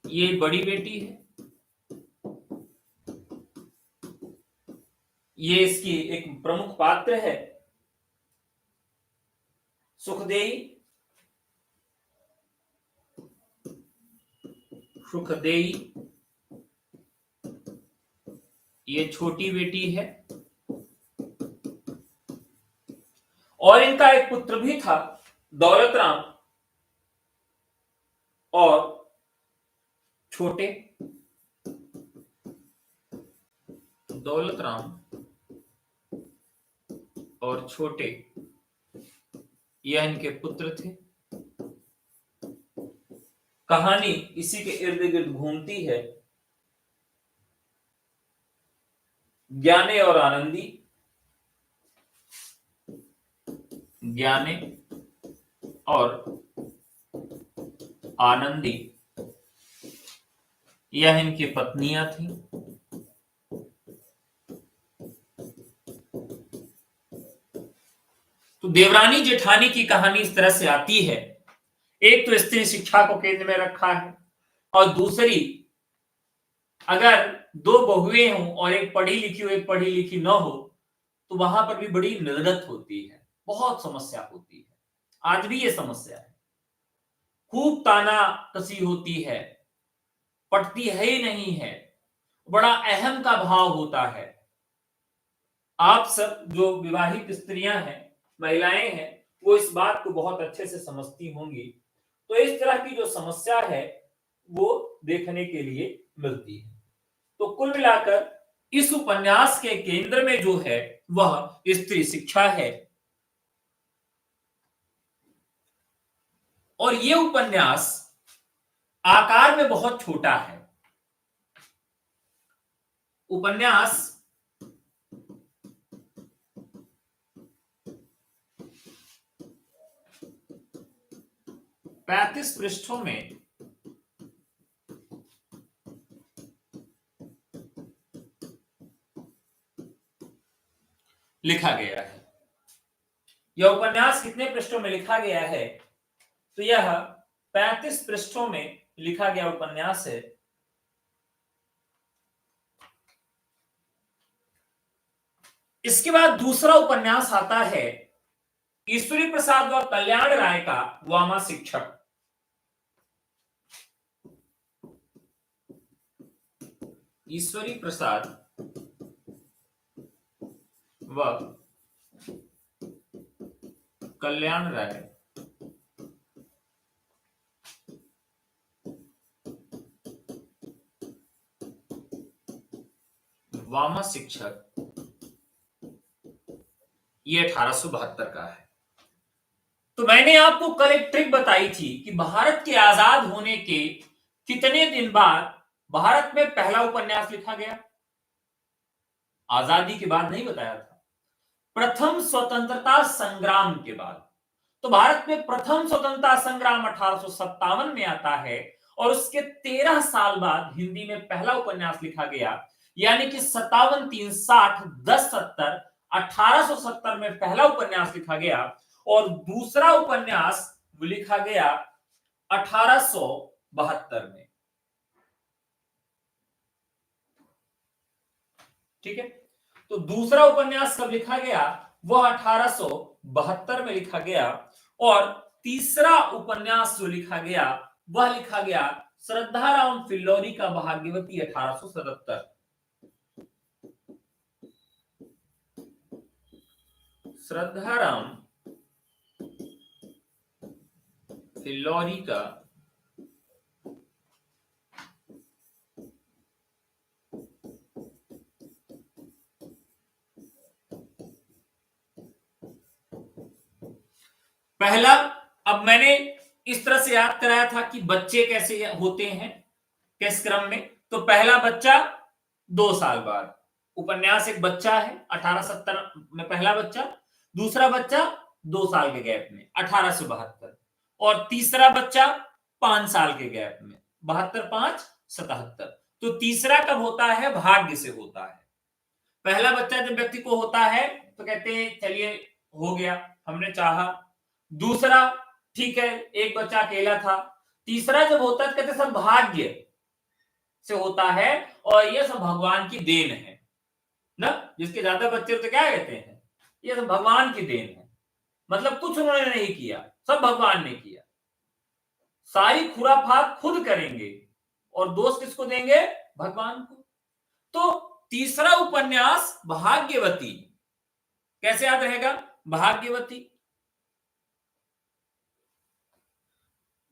ये बड़ी बेटी है, ये इसकी एक प्रमुख पात्र है। सुखदेई, सुखदेई ये छोटी बेटी है और इनका एक पुत्र भी था दौलत राम और छोटे, दौलत राम और छोटे यह इनके पुत्र थे। कहानी इसी के इर्द गिर्द घूमती है। ज्ञाने और आनंदी, ज्ञाने और आनंदी यह इनकी पत्नियां थी। तो देवरानी जेठानी की कहानी इस तरह से आती है। एक तो स्त्री शिक्षा को केंद्र में रखा है और दूसरी अगर 2 बहुएं हों और एक पढ़ी लिखी हो एक पढ़ी लिखी न हो तो वहां पर भी बड़ी निर्गत होती है, बहुत समस्या होती है। आज भी ये समस्या है, खूब ताना कसी होती है, पटती है ही नहीं है, बड़ा अहम का भाव होता है। आप सब जो विवाहित स्त्रियां हैं, महिलाएं हैं, वो इस बात को बहुत अच्छे से समझती होंगी। तो इस तरह की जो समस्या है वो देखने के लिए मिलती है। तो कुल मिलाकर इस उपन्यास के केंद्र में जो है वह स्त्री शिक्षा है और यह उपन्यास आकार में बहुत छोटा है। उपन्यास 35 पृष्ठों में लिखा गया है। यह उपन्यास कितने पृष्ठों में लिखा गया है? तो यह 35 पृष्ठों में लिखा गया उपन्यास है। इसके बाद दूसरा उपन्यास आता है ईश्वरी प्रसाद व कल्याण राय का वामा शिक्षक। ईश्वरी प्रसाद व कल्याण राय वामा शिक्षक, ये 1872 का है। तो मैंने आपको कल एक ट्रिक बताई थी कि भारत के आजाद होने के कितने दिन बाद भारत में पहला उपन्यास लिखा गया। आजादी के बाद नहीं बताया था, प्रथम स्वतंत्रता संग्राम के बाद। तो भारत में प्रथम स्वतंत्रता संग्राम 1857 में आता है और उसके 13 साल बाद हिंदी में पहला उपन्यास लिखा गया, यानी कि 57, 3, 60, 10, 70, 1870 में पहला उपन्यास लिखा गया और दूसरा उपन्यास लिखा गया 1872 में। ठीक है, तो दूसरा उपन्यास कब लिखा गया? वह 1872 में लिखा गया और तीसरा उपन्यास जो लिखा गया वह लिखा गया श्रद्धाराम फिल्लौरी का भाग्यवती 1877। श्रद्धाराम फिल्लौरी का पहला। अब मैंने इस तरह से याद कराया था कि बच्चे कैसे होते हैं किस क्रम में। तो पहला बच्चा 2 साल बाद, उपन्यास एक बच्चा है 1870 में पहला बच्चा, दूसरा बच्चा 2 साल के गैप में 1872 और तीसरा बच्चा 5 साल के गैप में 72, 5, 77। तो तीसरा कब होता है? भाग्य से होता है। पहला बच्चा जब व्यक्ति को होता है तो कहते हैं चलिए हो गया, हमने चाहा। दूसरा ठीक है, एक बच्चा अकेला था। तीसरा जब होता है तो कहते सब भाग्य से होता है और ये सब भगवान की देन है ना। जिसके ज्यादा बच्चे होते क्या कहते हैं? ये सब भगवान की देन है। मतलब कुछ उन्होंने नहीं किया, सब भगवान ने किया। सारी खुराफात खुद करेंगे और दोष किसको देंगे? भगवान को। तो तीसरा उपन्यास भाग्यवती, कैसे याद रहेगा? भाग्यवती।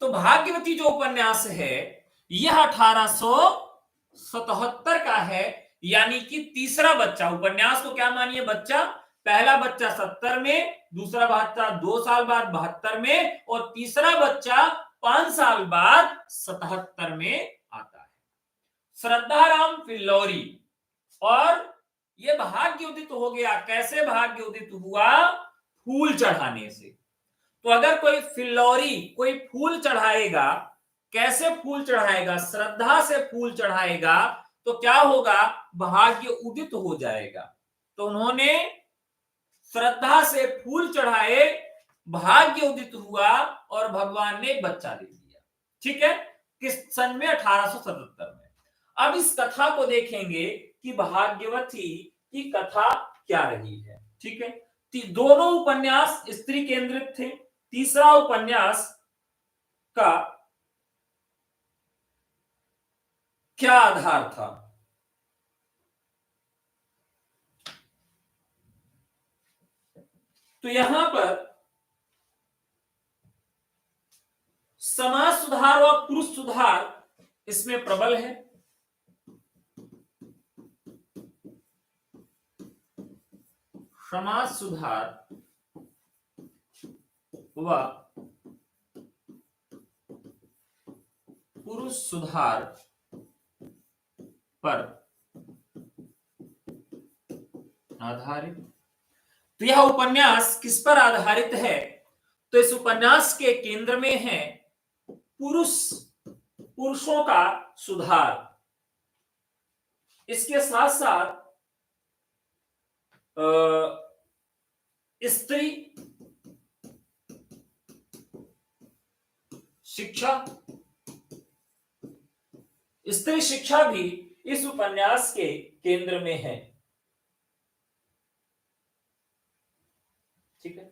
तो भाग्यवती जो उपन्यास है यह 1877 का है, यानी कि तीसरा बच्चा। उपन्यास को क्या मानिए? बच्चा। पहला बच्चा 70 में, दूसरा बच्चा 2 साल बाद 72 में और तीसरा बच्चा 5 साल बाद 77 में आता है। श्रद्धाराम फिल्लौरी। और यह भाग्य उदित हो गया। कैसे भाग्य उदित हुआ? फूल चढ़ाने से। तो अगर कोई फिल्लौरी कोई फूल चढ़ाएगा, कैसे फूल चढ़ाएगा? श्रद्धा से फूल चढ़ाएगा तो क्या होगा? भाग्य उदित हो जाएगा। तो उन्होंने श्रद्धा से फूल चढ़ाए, भाग्य उदित हुआ और भगवान ने बच्चा दे दिया। ठीक है, किस सन में? 1877 में। अब इस कथा को देखेंगे कि भाग्यवती की कथा क्या रही है। ठीक है, दोनों उपन्यास स्त्री केंद्रित थे। तीसरा उपन्यास का क्या आधार था? तो यहां पर समाज सुधार और पुरुष सुधार इसमें प्रबल है। समाज सुधार व पुरुष सुधार पर आधारित। तो यह उपन्यास किस पर आधारित है? तो इस उपन्यास के केंद्र में है पुरुषों का सुधार। इसके साथ साथ स्त्री शिक्षा, स्त्री शिक्षा भी इस उपन्यास के केंद्र में है। ठीक है।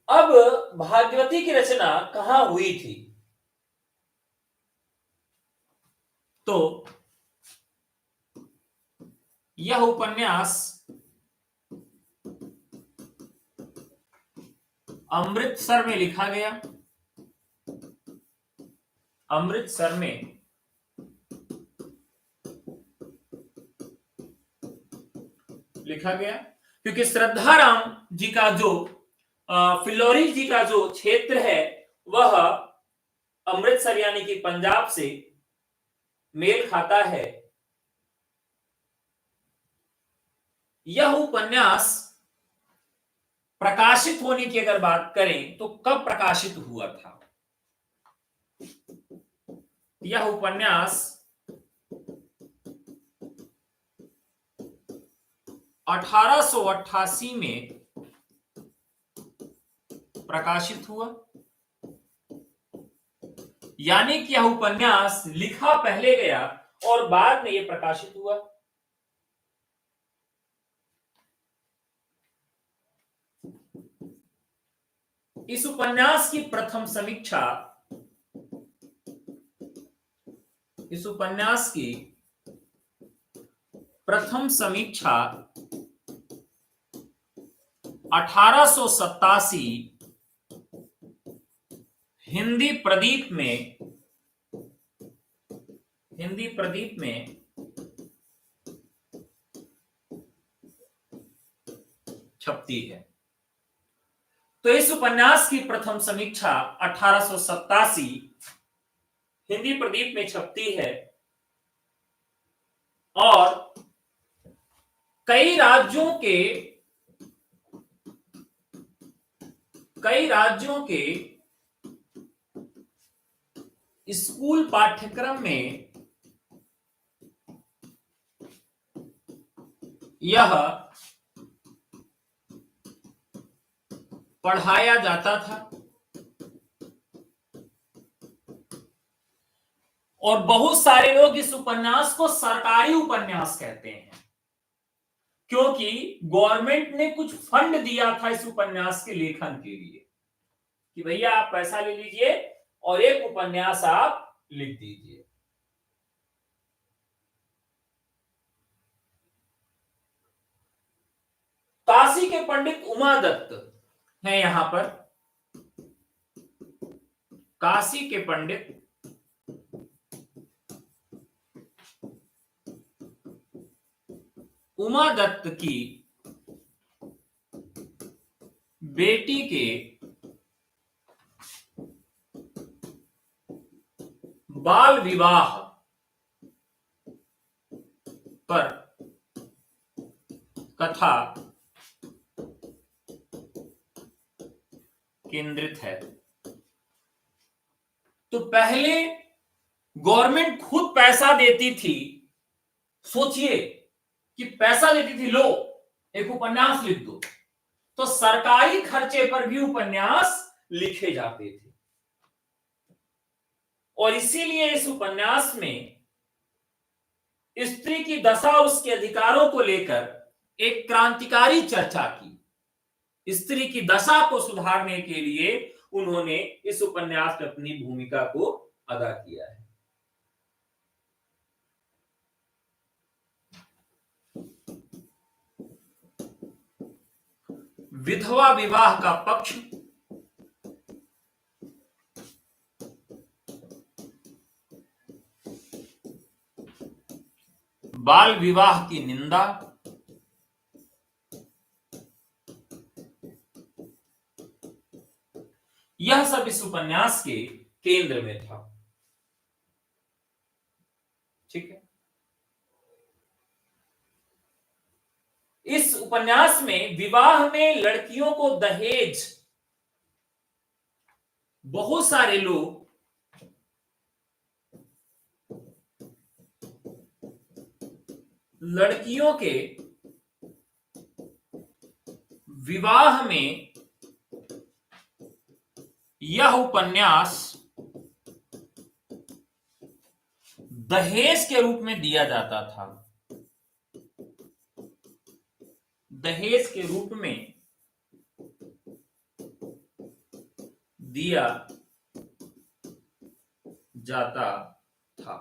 अब भाग्यवती की रचना कहां हुई थी? तो यह उपन्यास अमृतसर में लिखा गया। अमृतसर में लिखा गया क्योंकि श्रद्धाराम जी का जो फिलौरी जी का जो क्षेत्र है वह अमृतसर यानी कि पंजाब से मेल खाता है। यह उपन्यास प्रकाशित होने की अगर बात करें तो कब प्रकाशित हुआ था? यह उपन्यास 1888 में प्रकाशित हुआ, यानी कि यह उपन्यास लिखा पहले गया और बाद में यह प्रकाशित हुआ। इस उपन्यास की प्रथम समीक्षा, इस उपन्यास की प्रथम समीक्षा 1887 हिंदी प्रदीप में छपती है। तो इस उपन्यास की प्रथम समीक्षा 1887 हिंदी प्रदीप में छपती है और कई राज्यों के स्कूल पाठ्यक्रम में यह पढ़ाया जाता था और बहुत सारे लोग इस उपन्यास को सरकारी उपन्यास कहते हैं क्योंकि गवर्नमेंट ने कुछ फंड दिया था इस उपन्यास के लेखन के लिए कि भैया आप पैसा ले लीजिए और एक उपन्यास आप लिख दीजिए। काशी के पंडित उमा दत्त हैं यहां पर। काशी के पंडित उमा दत्त की बेटी के बाल विवाह पर कथा केंद्रित है। तो पहले गवर्नमेंट खुद पैसा देती थी, सोचिए कि पैसा देती थी, लो एक उपन्यास लिख दो, तो सरकारी खर्चे पर भी उपन्यास लिखे जाते थे और इसीलिए इस उपन्यास में स्त्री की दशा और उसके अधिकारों को लेकर एक क्रांतिकारी चर्चा की। स्त्री की दशा को सुधारने के लिए उन्होंने इस उपन्यास में अपनी भूमिका को अदा किया है। विधवा विवाह का पक्ष, बाल विवाह की निंदा, यह सब इस उपन्यास के केंद्र में था। ठीक है। इस उपन्यास में विवाह में लड़कियों को दहेज बहुत सारे लोग लड़कियों के विवाह में यह उपन्यास दहेज के रूप में दिया जाता था। दहेज के रूप में दिया जाता था।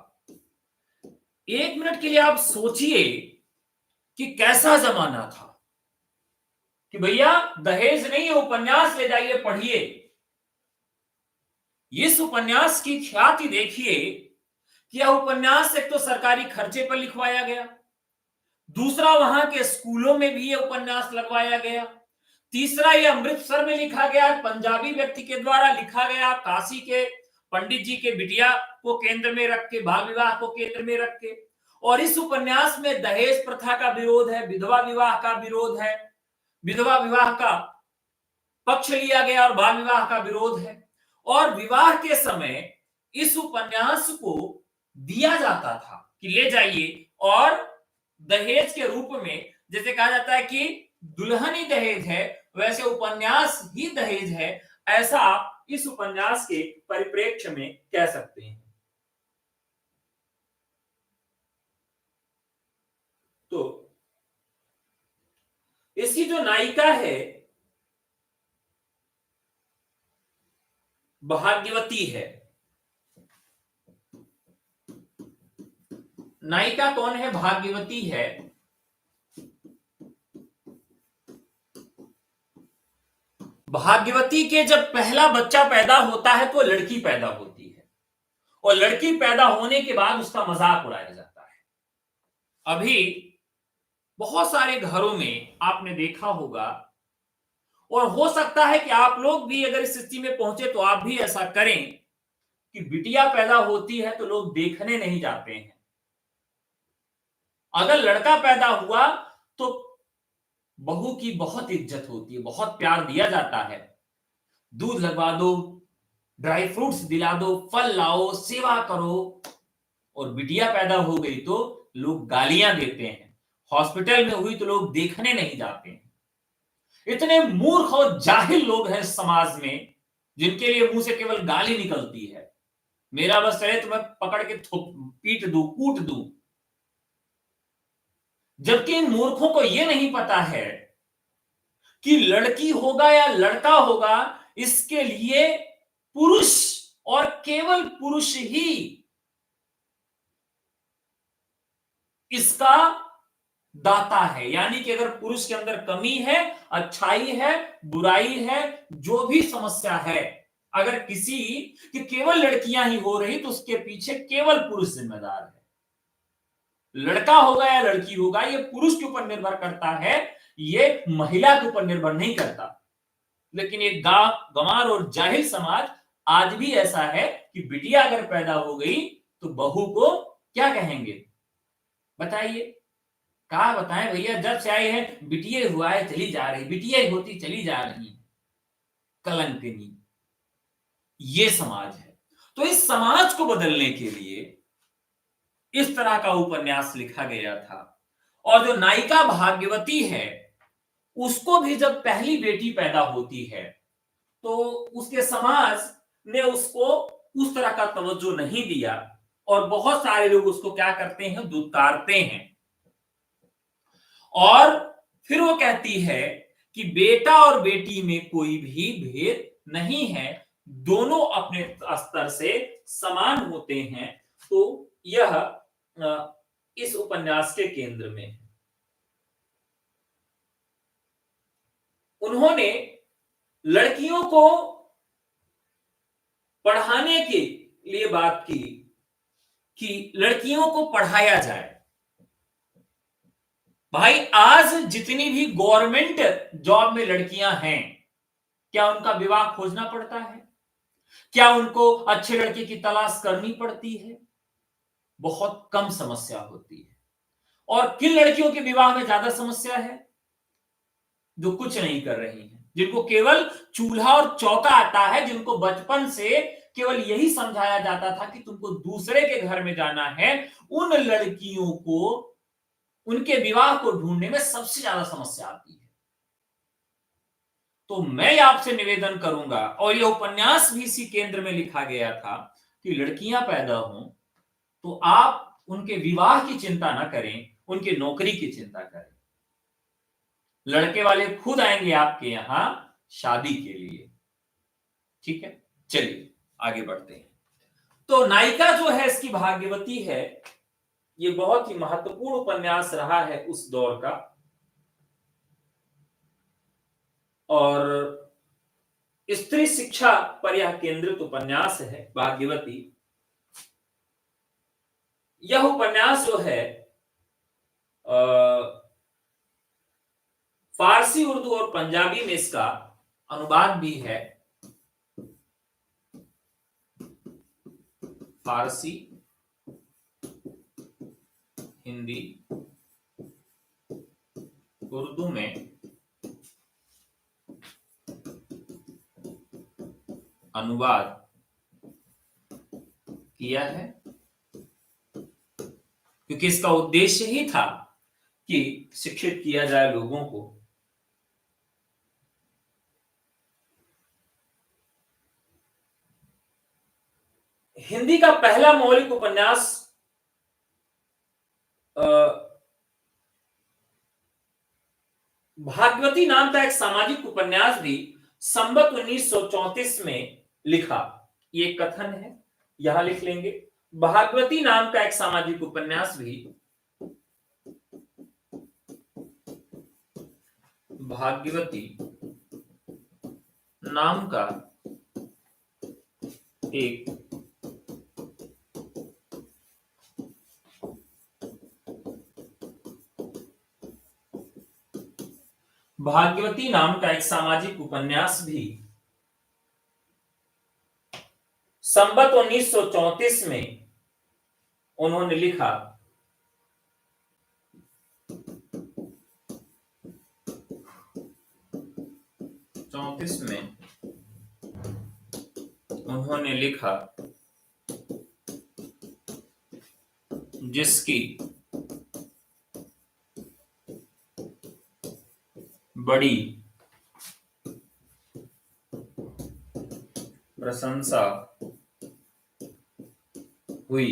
1 मिनट के लिए आप सोचिए कि कैसा जमाना था कि भैया दहेज नहीं है, उपन्यास ले जाइए, पढ़िए। इस उपन्यास की ख्याति देखिए कि यह उपन्यास एक तो सरकारी खर्चे पर लिखवाया गया, दूसरा वहां के स्कूलों में भी यह उपन्यास लगवाया गया, तीसरा यह अमृतसर में लिखा गया, पंजाबी व्यक्ति के द्वारा लिखा गया, काशी के पंडित जी के बिटिया को केंद्र में रख के, बाल विवाह को केंद्र में रख के। और इस उपन्यास में दहेज प्रथा का विरोध है, विधवा विवाह का विरोध है, विधवा विवाह का पक्ष लिया गया और बाल विवाह का विरोध है। और विवाह के समय इस उपन्यास को दिया जाता था कि ले जाइए, और दहेज के रूप में, जैसे कहा जाता है कि दुल्हन ही दहेज है, वैसे उपन्यास ही दहेज है, ऐसा आप इस उपन्यास के परिप्रेक्ष्य में कह सकते हैं। तो इसकी जो नायिका है भाग्यवती है। नायिका कौन है? भाग्यवती है। भाग्यवती के जब पहला बच्चा पैदा होता है तो लड़की पैदा होती है, और लड़की पैदा होने के बाद उसका मजाक उड़ाया जाता है। अभी बहुत सारे घरों में आपने देखा होगा, और हो सकता है कि आप लोग भी अगर इस स्थिति में पहुंचे तो आप भी ऐसा करें कि बिटिया पैदा होती है तो लोग देखने नहीं जाते हैं। अगर लड़का पैदा हुआ तो बहू की बहुत इज्जत होती है, बहुत प्यार दिया जाता है। दूध लगवा दो, ड्राई फ्रूट्स दिला दो, फल लाओ, सेवा करो। और बिटिया पैदा हो गई तो लोग गालियां देते हैं, हॉस्पिटल में हुई तो लोग देखने नहीं जाते हैं। इतने मूर्ख और जाहिल लोग हैं समाज में जिनके लिए मुंह से केवल गाली निकलती है। मेरा बस चले तो मैं पकड़ के पीट दूं, कूट दूं। जबकि इन मूर्खों को यह नहीं पता है कि लड़की होगा या लड़का होगा, इसके लिए पुरुष और केवल पुरुष ही इसका दाता है। यानी कि अगर पुरुष के अंदर कमी है, अच्छाई है, बुराई है, जो भी समस्या है, अगर किसी कि केवल लड़कियां ही हो रही तो उसके पीछे केवल पुरुष जिम्मेदार है। लड़का होगा या लड़की होगा, ये पुरुष के ऊपर निर्भर करता है, ये महिला के ऊपर निर्भर नहीं करता। लेकिन ये गंवार और जाहिल समाज आज भी ऐसा है कि बिटिया अगर पैदा हो गई तो बहू को क्या कहेंगे? बताइए, क्या बताएं भैया, जब से आई है बिटिया हुआ है चली जा रही, बिटिया होती चली जा रही, कलंकिनी। ये समाज है। तो इस समाज को बदलने के लिए इस तरह का उपन्यास लिखा गया था। और जो नायिका भाग्यवती है, उसको भी जब पहली बेटी पैदा होती है तो उसके समाज ने उसको उस तरह का तवज्जो नहीं दिया, और बहुत सारे लोग उसको क्या करते हैं? दुत्कारते हैं। और फिर वो कहती है कि बेटा और बेटी में कोई भी भेद नहीं है, दोनों अपने स्तर से समान होते हैं। तो यह इस उपन्यास के केंद्र में है। उन्होंने लड़कियों को पढ़ाने के लिए बात की कि लड़कियों को पढ़ाया जाए। भाई, आज जितनी भी गवर्नमेंट जॉब में लड़कियां हैं, क्या उनका विवाह खोजना पड़ता है? क्या उनको अच्छे लड़के की तलाश करनी पड़ती है? बहुत कम समस्या होती है। और किन लड़कियों के विवाह में ज्यादा समस्या है? जो कुछ नहीं कर रही हैं, जिनको केवल चूल्हा और चौका आता है, जिनको बचपन से केवल यही समझाया जाता था कि तुमको दूसरे के घर में जाना है, उन लड़कियों को उनके विवाह को ढूंढने में सबसे ज्यादा समस्या आती है। तो मैं आपसे निवेदन करूंगा, और यह उपन्यास भी इसी केंद्र में लिखा गया था कि लड़कियां पैदा हों तो आप उनके विवाह की चिंता ना करें, उनकी नौकरी की चिंता करें। लड़के वाले खुद आएंगे आपके यहां शादी के लिए। ठीक है, चलिए आगे बढ़ते हैं। तो नायिका जो है इसकी भाग्यवती है। ये बहुत ही महत्वपूर्ण उपन्यास रहा है उस दौर का, और स्त्री शिक्षा पर यह केंद्रित उपन्यास है भाग्यवती। यह उपन्यास जो है फारसी, उर्दू और पंजाबी में इसका अनुवाद भी है। फारसी, हिंदी, उर्दू में अनुवाद किया है, क्योंकि इसका उद्देश्य ही था कि शिक्षित किया जाए लोगों को। हिंदी का पहला मौलिक उपन्यास भाग्यवती नाम का एक सामाजिक उपन्यास भी संवत 1934 में लिखा। ये कथन है, यहां लिख लेंगे। भाग्यवती नाम का एक सामाजिक उपन्यास भी भाग्यवती नाम का एक भाग्यवती नाम का एक सामाजिक उपन्यास भी संवत 1934 में उन्होंने लिखा। 34 में उन्होंने लिखा, जिसकी बड़ी प्रशंसा हुई।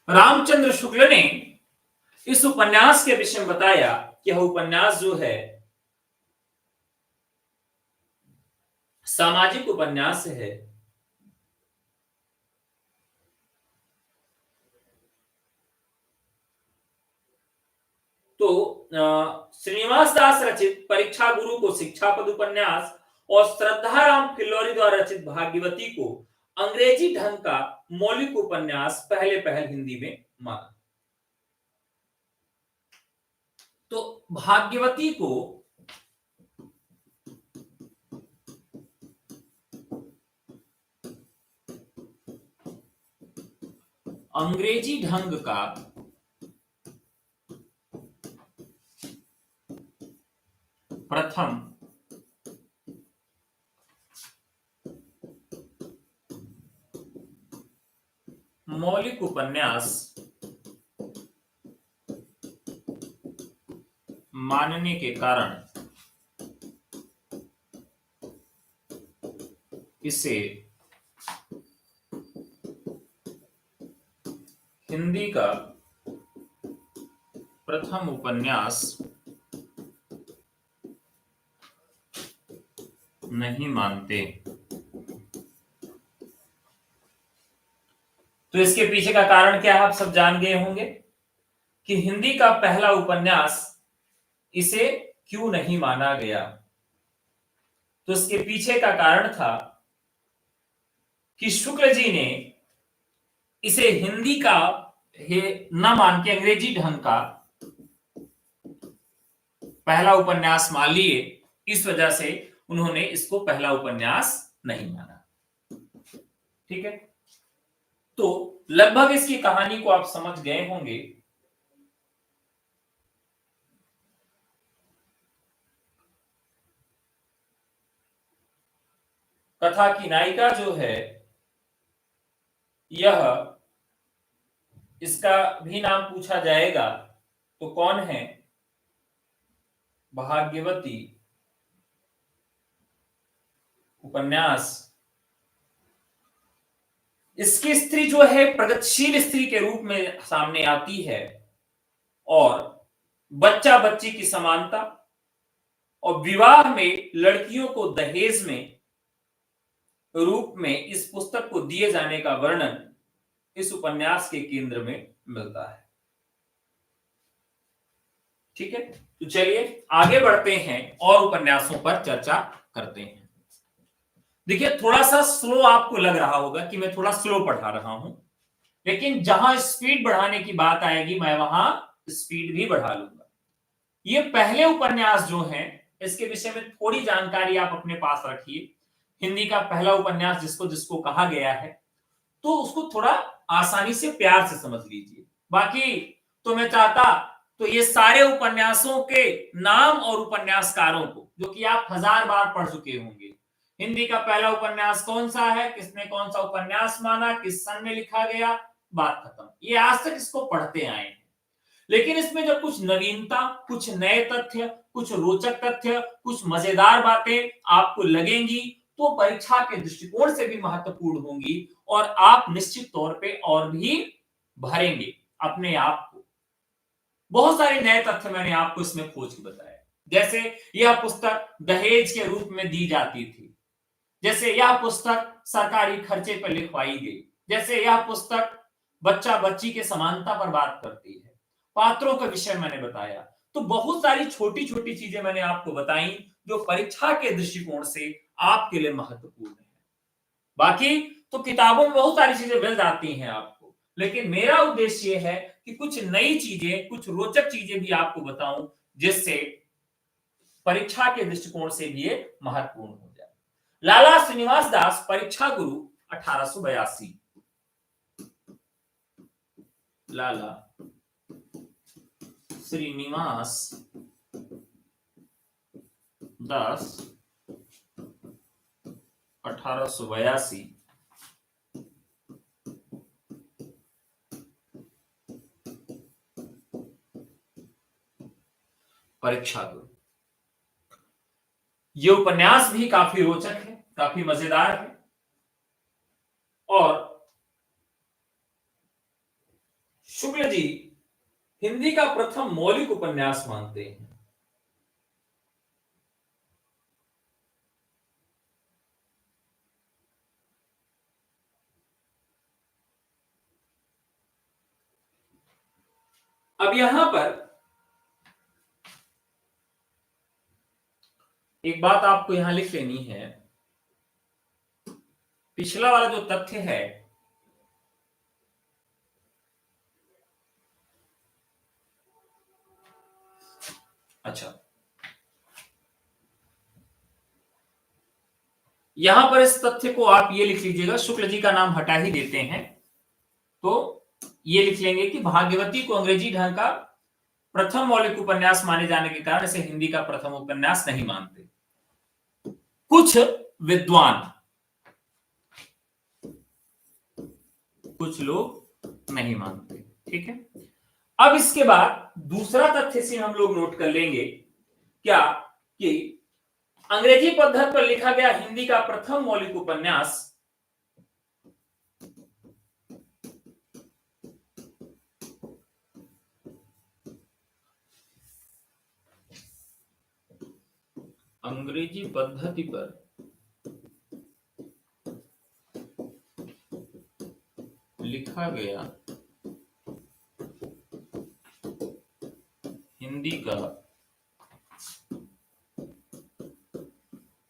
रामचंद्र शुक्ल ने इस उपन्यास के विषय में बताया कि यह उपन्यास जो है सामाजिक उपन्यास है। तो श्रीनिवास दास रचित परीक्षा गुरु को शिक्षापद उपन्यास और श्रद्धाराम किल्लोरी द्वारा रचित भाग्यवती को अंग्रेजी ढंग का मौलिक उपन्यास पहले पहल हिंदी में माना। तो भाग्यवती को अंग्रेजी ढंग का प्रथम मौलिक उपन्यास मानने के कारण इसे हिंदी का प्रथम उपन्यास नहीं मानते। तो इसके पीछे का कारण क्या है, आप सब जान गए होंगे कि हिंदी का पहला उपन्यास इसे क्यों नहीं माना गया। तो इसके पीछे का कारण था कि शुक्ल जी ने इसे हिंदी का न मान के अंग्रेजी ढंग का पहला उपन्यास मान लिए। इस वजह से उन्होंने इसको पहला उपन्यास नहीं माना। ठीक है, तो लगभग इसकी कहानी को आप समझ गए होंगे। कथा की नायिका जो है, यह, इसका भी नाम पूछा जाएगा तो कौन है? भाग्यवती उपन्यास। इसकी स्त्री जो है प्रगतिशील स्त्री के रूप में सामने आती है और बच्चा बच्ची की समानता और विवाह में लड़कियों को दहेज में रूप में इस पुस्तक को दिए जाने का वर्णन इस उपन्यास के केंद्र में मिलता है। ठीक है, तो चलिए आगे बढ़ते हैं और उपन्यासों पर चर्चा करते हैं। देखिए, थोड़ा सा स्लो आपको लग रहा होगा कि मैं थोड़ा स्लो पढ़ा रहा हूं, लेकिन जहां स्पीड बढ़ाने की बात आएगी मैं वहां स्पीड भी बढ़ा लूंगा। ये पहले उपन्यास जो हैं, इसके विषय में थोड़ी जानकारी आप अपने पास रखिए। हिंदी का पहला उपन्यास जिसको जिसको कहा गया है, तो उसको थोड़ा आसानी से प्यार से समझ लीजिए। बाकी तो मैं चाहता तो ये सारे उपन्यासों के नाम और उपन्यासकारों को, जो कि आप 1000 बार पढ़ चुके होंगे, हिंदी का पहला उपन्यास कौन सा है, किसने कौन सा उपन्यास माना, किस सन में लिखा गया, बात खत्म। ये आज तक इसको पढ़ते आए हैं। लेकिन इसमें जब कुछ नवीनता, कुछ नए तथ्य, कुछ रोचक तथ्य, कुछ मजेदार बातें आपको लगेंगी, तो परीक्षा के दृष्टिकोण से भी महत्वपूर्ण होंगी और आप निश्चित तौर पे और भी भरेंगे अपने आप को। बहुत सारे नए तथ्य मैंने आपको इसमें खोज के बताया। जैसे यह पुस्तक दहेज के रूप में दी जाती थी, जैसे यह पुस्तक सरकारी खर्चे पर लिखवाई गई, जैसे यह पुस्तक बच्चा बच्ची के समानता पर बात करती है, पात्रों का विषय मैंने बताया। तो बहुत सारी छोटी छोटी चीजें मैंने आपको बताई जो परीक्षा के दृष्टिकोण से आपके लिए महत्वपूर्ण है। बाकी तो किताबों में बहुत सारी चीजें मिल जाती हैं आपको, लेकिन मेरा उद्देश्य यह है कि कुछ नई चीजें, कुछ रोचक चीजें भी आपको बताऊं, जिससे परीक्षा के दृष्टिकोण से भी ये महत्वपूर्ण हो जाए। लाला श्रीनिवास दास परीक्षा गुरु 1882। लाला श्रीनिवास दास 1882। परीक्षा गुरु। ये उपन्यास भी काफी रोचक है, काफी मजेदार है और शुक्ल जी हिंदी का प्रथम मौलिक उपन्यास मानते हैं। अब यहां पर एक बात आपको यहां लिख लेनी है। पिछला वाला जो तथ्य है, अच्छा, यहां पर इस तथ्य को आप ये लिख लीजिएगा, शुक्ल जी का नाम हटा ही देते हैं, तो ये लिख लेंगे कि भाग्यवती को अंग्रेजी ढंग का प्रथम मौलिक उपन्यास माने जाने के कारण इसे हिंदी का प्रथम उपन्यास नहीं मानते कुछ विद्वान, कुछ लोग नहीं मानते। ठीक है, अब इसके बाद दूसरा तथ्य से हम लोग नोट कर लेंगे, क्या कि अंग्रेजी पद्धति पर लिखा गया हिंदी का प्रथम मौलिक उपन्यास अंग्रेजी पद्धति पर लिखा गया हिंदी का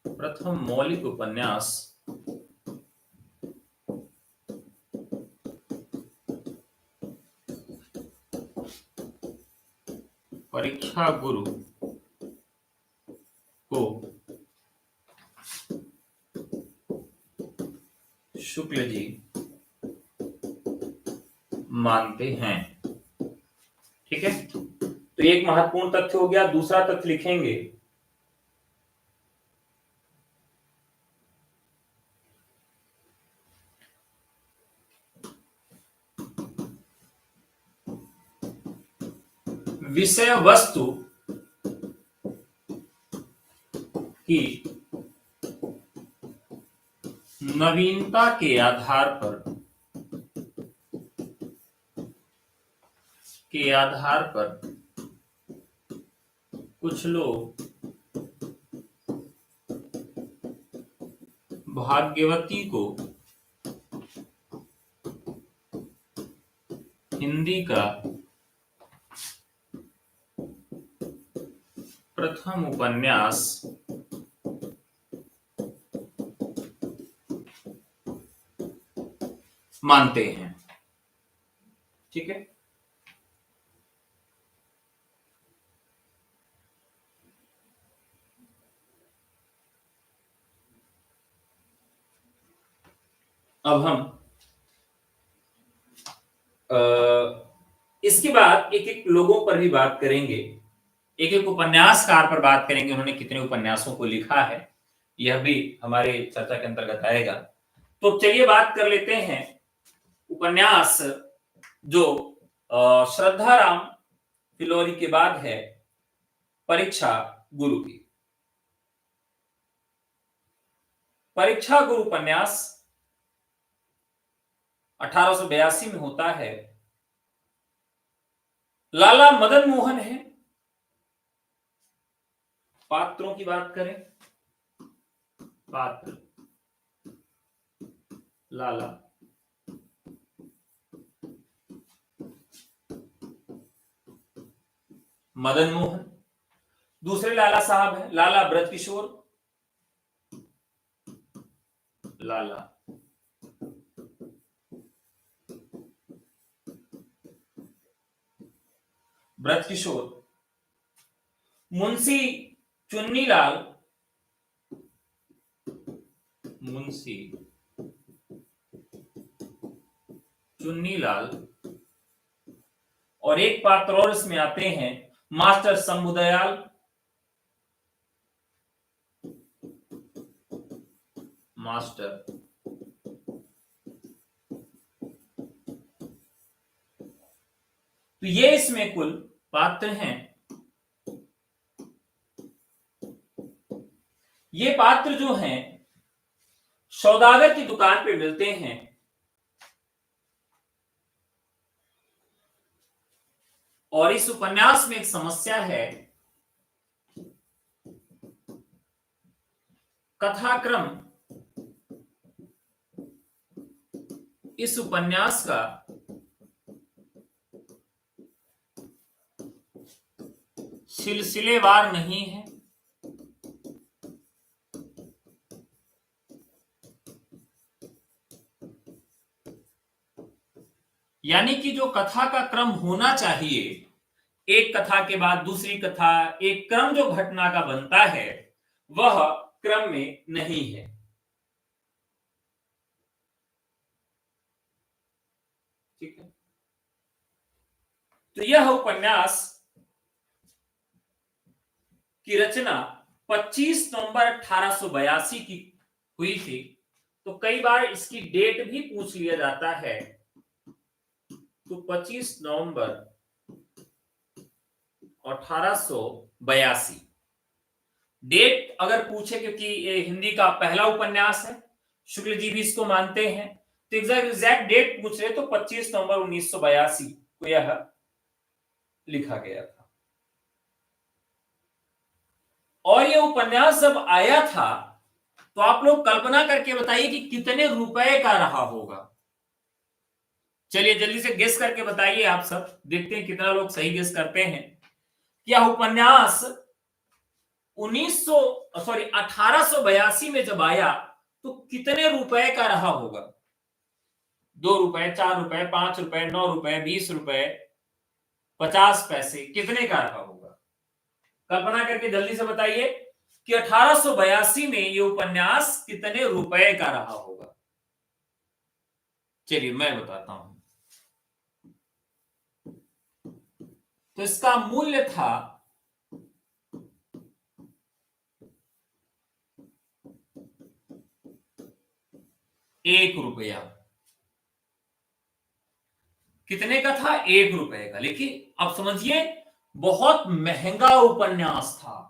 प्रथम मौलिक उपन्यास परीक्षा गुरु को शुक्ल जी मानते हैं। ठीक है, तो एक महत्वपूर्ण तथ्य हो गया। दूसरा तथ्य लिखेंगे, विषय वस्तु की नवीनता के आधार पर कुछ लोग भाग्यवती को हिंदी का प्रथम उपन्यास मानते हैं। ठीक है, अब हम इसके बाद एक एक लोगों पर भी बात करेंगे, एक एक उपन्यासकार पर बात करेंगे, उन्होंने कितने उपन्यासों को लिखा है, यह भी हमारे चर्चा के अंतर्गत आएगा। तो चलिए बात कर लेते हैं उपन्यास जो श्रद्धाराम फिलोरी के बाद है, परीक्षा गुरु की। परीक्षा गुरु उपन्यास 1882 में होता है। लाला मदन मोहन है। पात्रों की बात करें, पात्र लाला मदन मोहन। दूसरे लाला साहब हैं लाला ब्रजकिशोर, लाला ब्रजकिशोर। मुंशी चुन्नीलाल, मुंशी चुन्नीलाल। और एक पात्र और इसमें आते हैं, मास्टर शंभुदयाल, मास्टर तो ये इसमें कुल पात्र हैं। ये पात्र जो हैं सौदागर की दुकान पे मिलते हैं। और इस उपन्यास में एक समस्या है, कथाक्रम इस उपन्यास का सिलसिलेवार नहीं है। यानी कि जो कथा का क्रम होना चाहिए, एक कथा के बाद दूसरी कथा, एक क्रम जो घटना का बनता है, वह क्रम में नहीं है। ठीक है, तो यह उपन्यास की रचना 25 नवंबर 1882 की हुई थी। तो कई बार इसकी डेट भी पूछ लिया जाता है। तो 25 नवंबर 1882 डेट अगर पूछे, क्योंकि ये हिंदी का पहला उपन्यास है, शुक्ल जी भी इसको मानते हैं, तो एग्जैक्ट डेट पूछ रहे तो 25 नवंबर 1982 को यह लिखा गया था। और यह उपन्यास जब आया था तो आप लोग कल्पना करके बताइए कि कितने रुपए का रहा होगा। चलिए जल्दी से गेस करके बताइए आप सब, देखते हैं कितना लोग सही गेस करते हैं। यह उपन्यास 1882 में जब आया तो कितने रुपए का रहा होगा? 2 रुपए, 4 रुपए, 5 रुपए, 9 रुपए, 20 रुपए, 50 पैसे, कितने का रहा होगा? कल्पना करके जल्दी से बताइए कि 1882 में यह उपन्यास कितने रुपए का रहा होगा। चलिए मैं बताता हूं। तो इसका मूल्य था 1 रुपया। कितने का था? 1 रुपए का। लेकिन अब समझिए, बहुत महंगा उपन्यास था।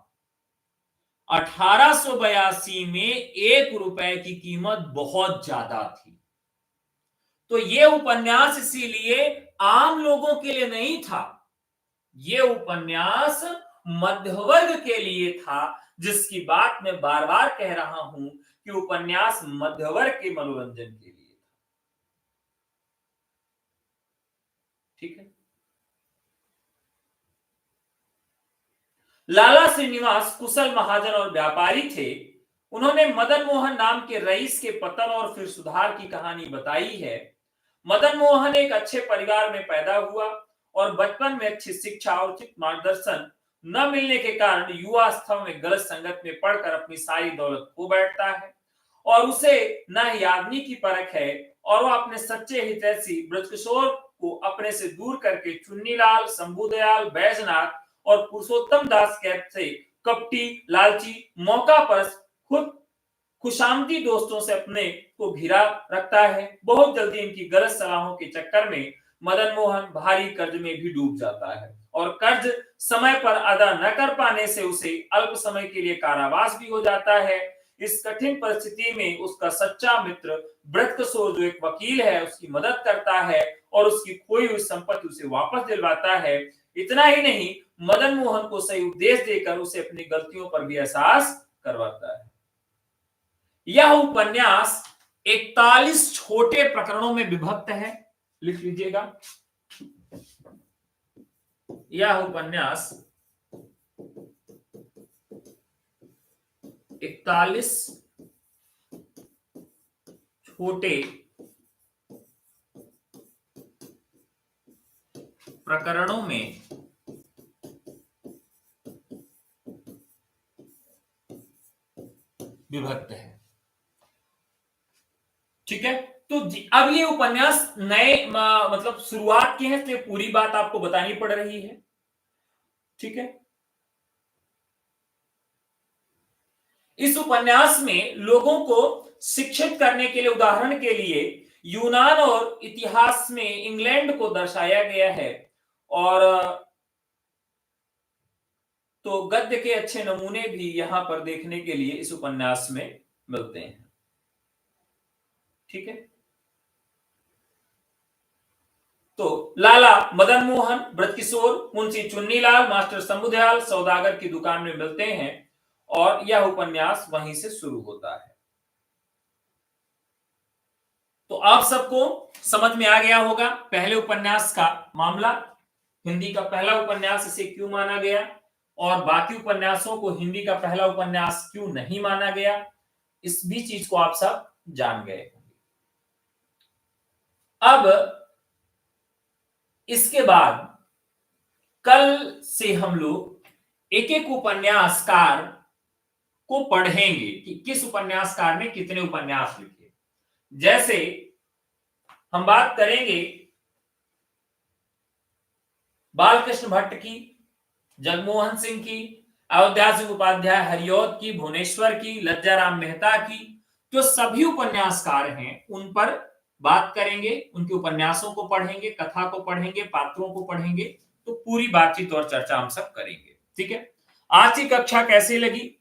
1882 में 1 रुपए की कीमत बहुत ज्यादा थी। तो यह उपन्यास इसीलिए आम लोगों के लिए नहीं था, यह उपन्यास मध्यवर्ग के लिए था, जिसकी बात मैं बार बार कह रहा हूं कि उपन्यास मध्यवर्ग के मनोरंजन के लिए था। ठीक है। लाला श्रीनिवास कुशल महाजन और व्यापारी थे। उन्होंने मदन मोहन नाम के रईस के पतन और फिर सुधार की कहानी बताई है। मदन मोहन एक अच्छे परिवार में पैदा हुआ और बचपन में अच्छी शिक्षा और उचित मार्गदर्शन न मिलने के कारण युवावस्था में गलत संगत में पढ़कर अपनी सारी दौलत खो बैठता है और उसे न ही आदमी की परख है और वह अपने सच्चे हितैषी ब्रजकिशोर को अपने से दूर करके चुन्नीलाल, शंभुदयाल, बैजनाथ और पुरुषोत्तम दास कैसे कपटी, लालची, मौका पर खुद खुशामदी दोस्तों से अपने को घिरा रखता है। बहुत जल्दी इनकी गलत सलाहों के चक्कर में मदन मोहन भारी कर्ज में भी डूब जाता है और कर्ज समय पर अदा न कर पाने से उसे अल्प समय के लिए कारावास भी हो जाता है। इस कठिन परिस्थिति में उसका सच्चा मित्र ब्रजकिशोर, जो एक वकील है, उसकी मदद करता है और उसकी खोई हुई संपत्ति उसे वापस दिलवाता है। इतना ही नहीं, मदन मोहन को सही उपदेश देकर उसे अपनी गलतियों पर भी एहसास करवाता है। यह उपन्यास 41 छोटे प्रकरणों में विभक्त है। लिख लीजिएगा, यह उपन्यास 41 छोटे प्रकरणों में विभक्त है। ठीक है। तो अब ये उपन्यास नए मतलब शुरुआत की है, इसलिए पूरी बात आपको बतानी पड़ रही है। ठीक है। इस उपन्यास में लोगों को शिक्षित करने के लिए, उदाहरण के लिए यूनान और इतिहास में इंग्लैंड को दर्शाया गया है और तो गद्य के अच्छे नमूने भी यहां पर देखने के लिए इस उपन्यास में मिलते हैं। ठीक है। तो लाला मदन मोहन, ब्रजकिशोर, मुंशी चुन्नीलाल, मास्टर शंभुदयाल सौदागर की दुकान में मिलते हैं और यह उपन्यास वहीं से शुरू होता है। तो आप सबको समझ में आ गया होगा पहले उपन्यास का मामला, हिंदी का पहला उपन्यास इसे क्यों माना गया और बाकी उपन्यासों को हिंदी का पहला उपन्यास क्यों नहीं माना गया, इस भी चीज को आप सब जान गए। अब इसके बाद कल से हम लोग एक एक उपन्यासकार को पढ़ेंगे कि किस उपन्यासकार ने कितने उपन्यास लिखे। जैसे हम बात करेंगे बालकृष्ण भट्ट की, जगमोहन सिंह की, अयोध्या सिंह उपाध्याय हरिऔध की, भुवनेश्वर की, लज्जाराम मेहता की, जो सभी उपन्यासकार हैं उन पर बात करेंगे, उनके उपन्यासों को पढ़ेंगे, कथा को पढ़ेंगे, पात्रों को पढ़ेंगे। तो पूरी बातचीत और चर्चा हम सब करेंगे। ठीक है। आज की कक्षा कैसी लगी,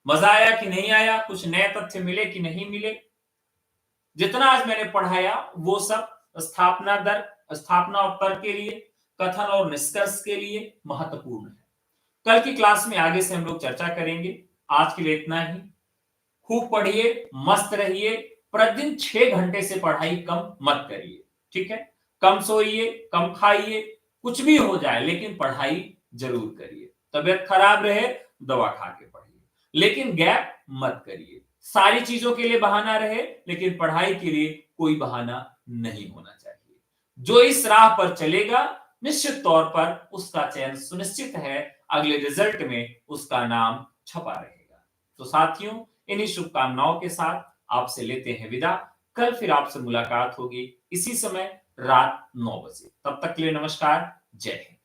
मजा आया कि नहीं आया, कुछ नए तथ्य मिले कि नहीं मिले? जितना आज मैंने पढ़ाया वो सब स्थापना दर, स्थापना और तर्क के लिए, कथन और निष्कर्ष के लिए महत्वपूर्ण है। कल की क्लास में आगे से हम लोग चर्चा करेंगे। आज के लिए इतना ही। खूब पढ़िए, मस्त रहिए, प्रतिदिन 6 घंटे से पढ़ाई कम मत करिए। ठीक है। कम सोइए, कम खाइए, कुछ भी हो जाए लेकिन पढ़ाई जरूर करिए। तबीयत खराब रहे दवा खा के पढ़िए, लेकिन गैप मत करिए। सारी चीजों के लिए बहाना रहे लेकिन पढ़ाई के लिए कोई बहाना नहीं होना चाहिए। जो इस राह पर चलेगा निश्चित तौर पर उसका चयन सुनिश्चित है, अगले रिजल्ट में उसका नाम छपा रहेगा। तो साथियों, इन्हीं शुभकामनाओं के साथ आपसे लेते हैं विदा। कल फिर आपसे मुलाकात होगी इसी समय रात 9 बजे। तब तक के लिए नमस्कार, जय हिंद।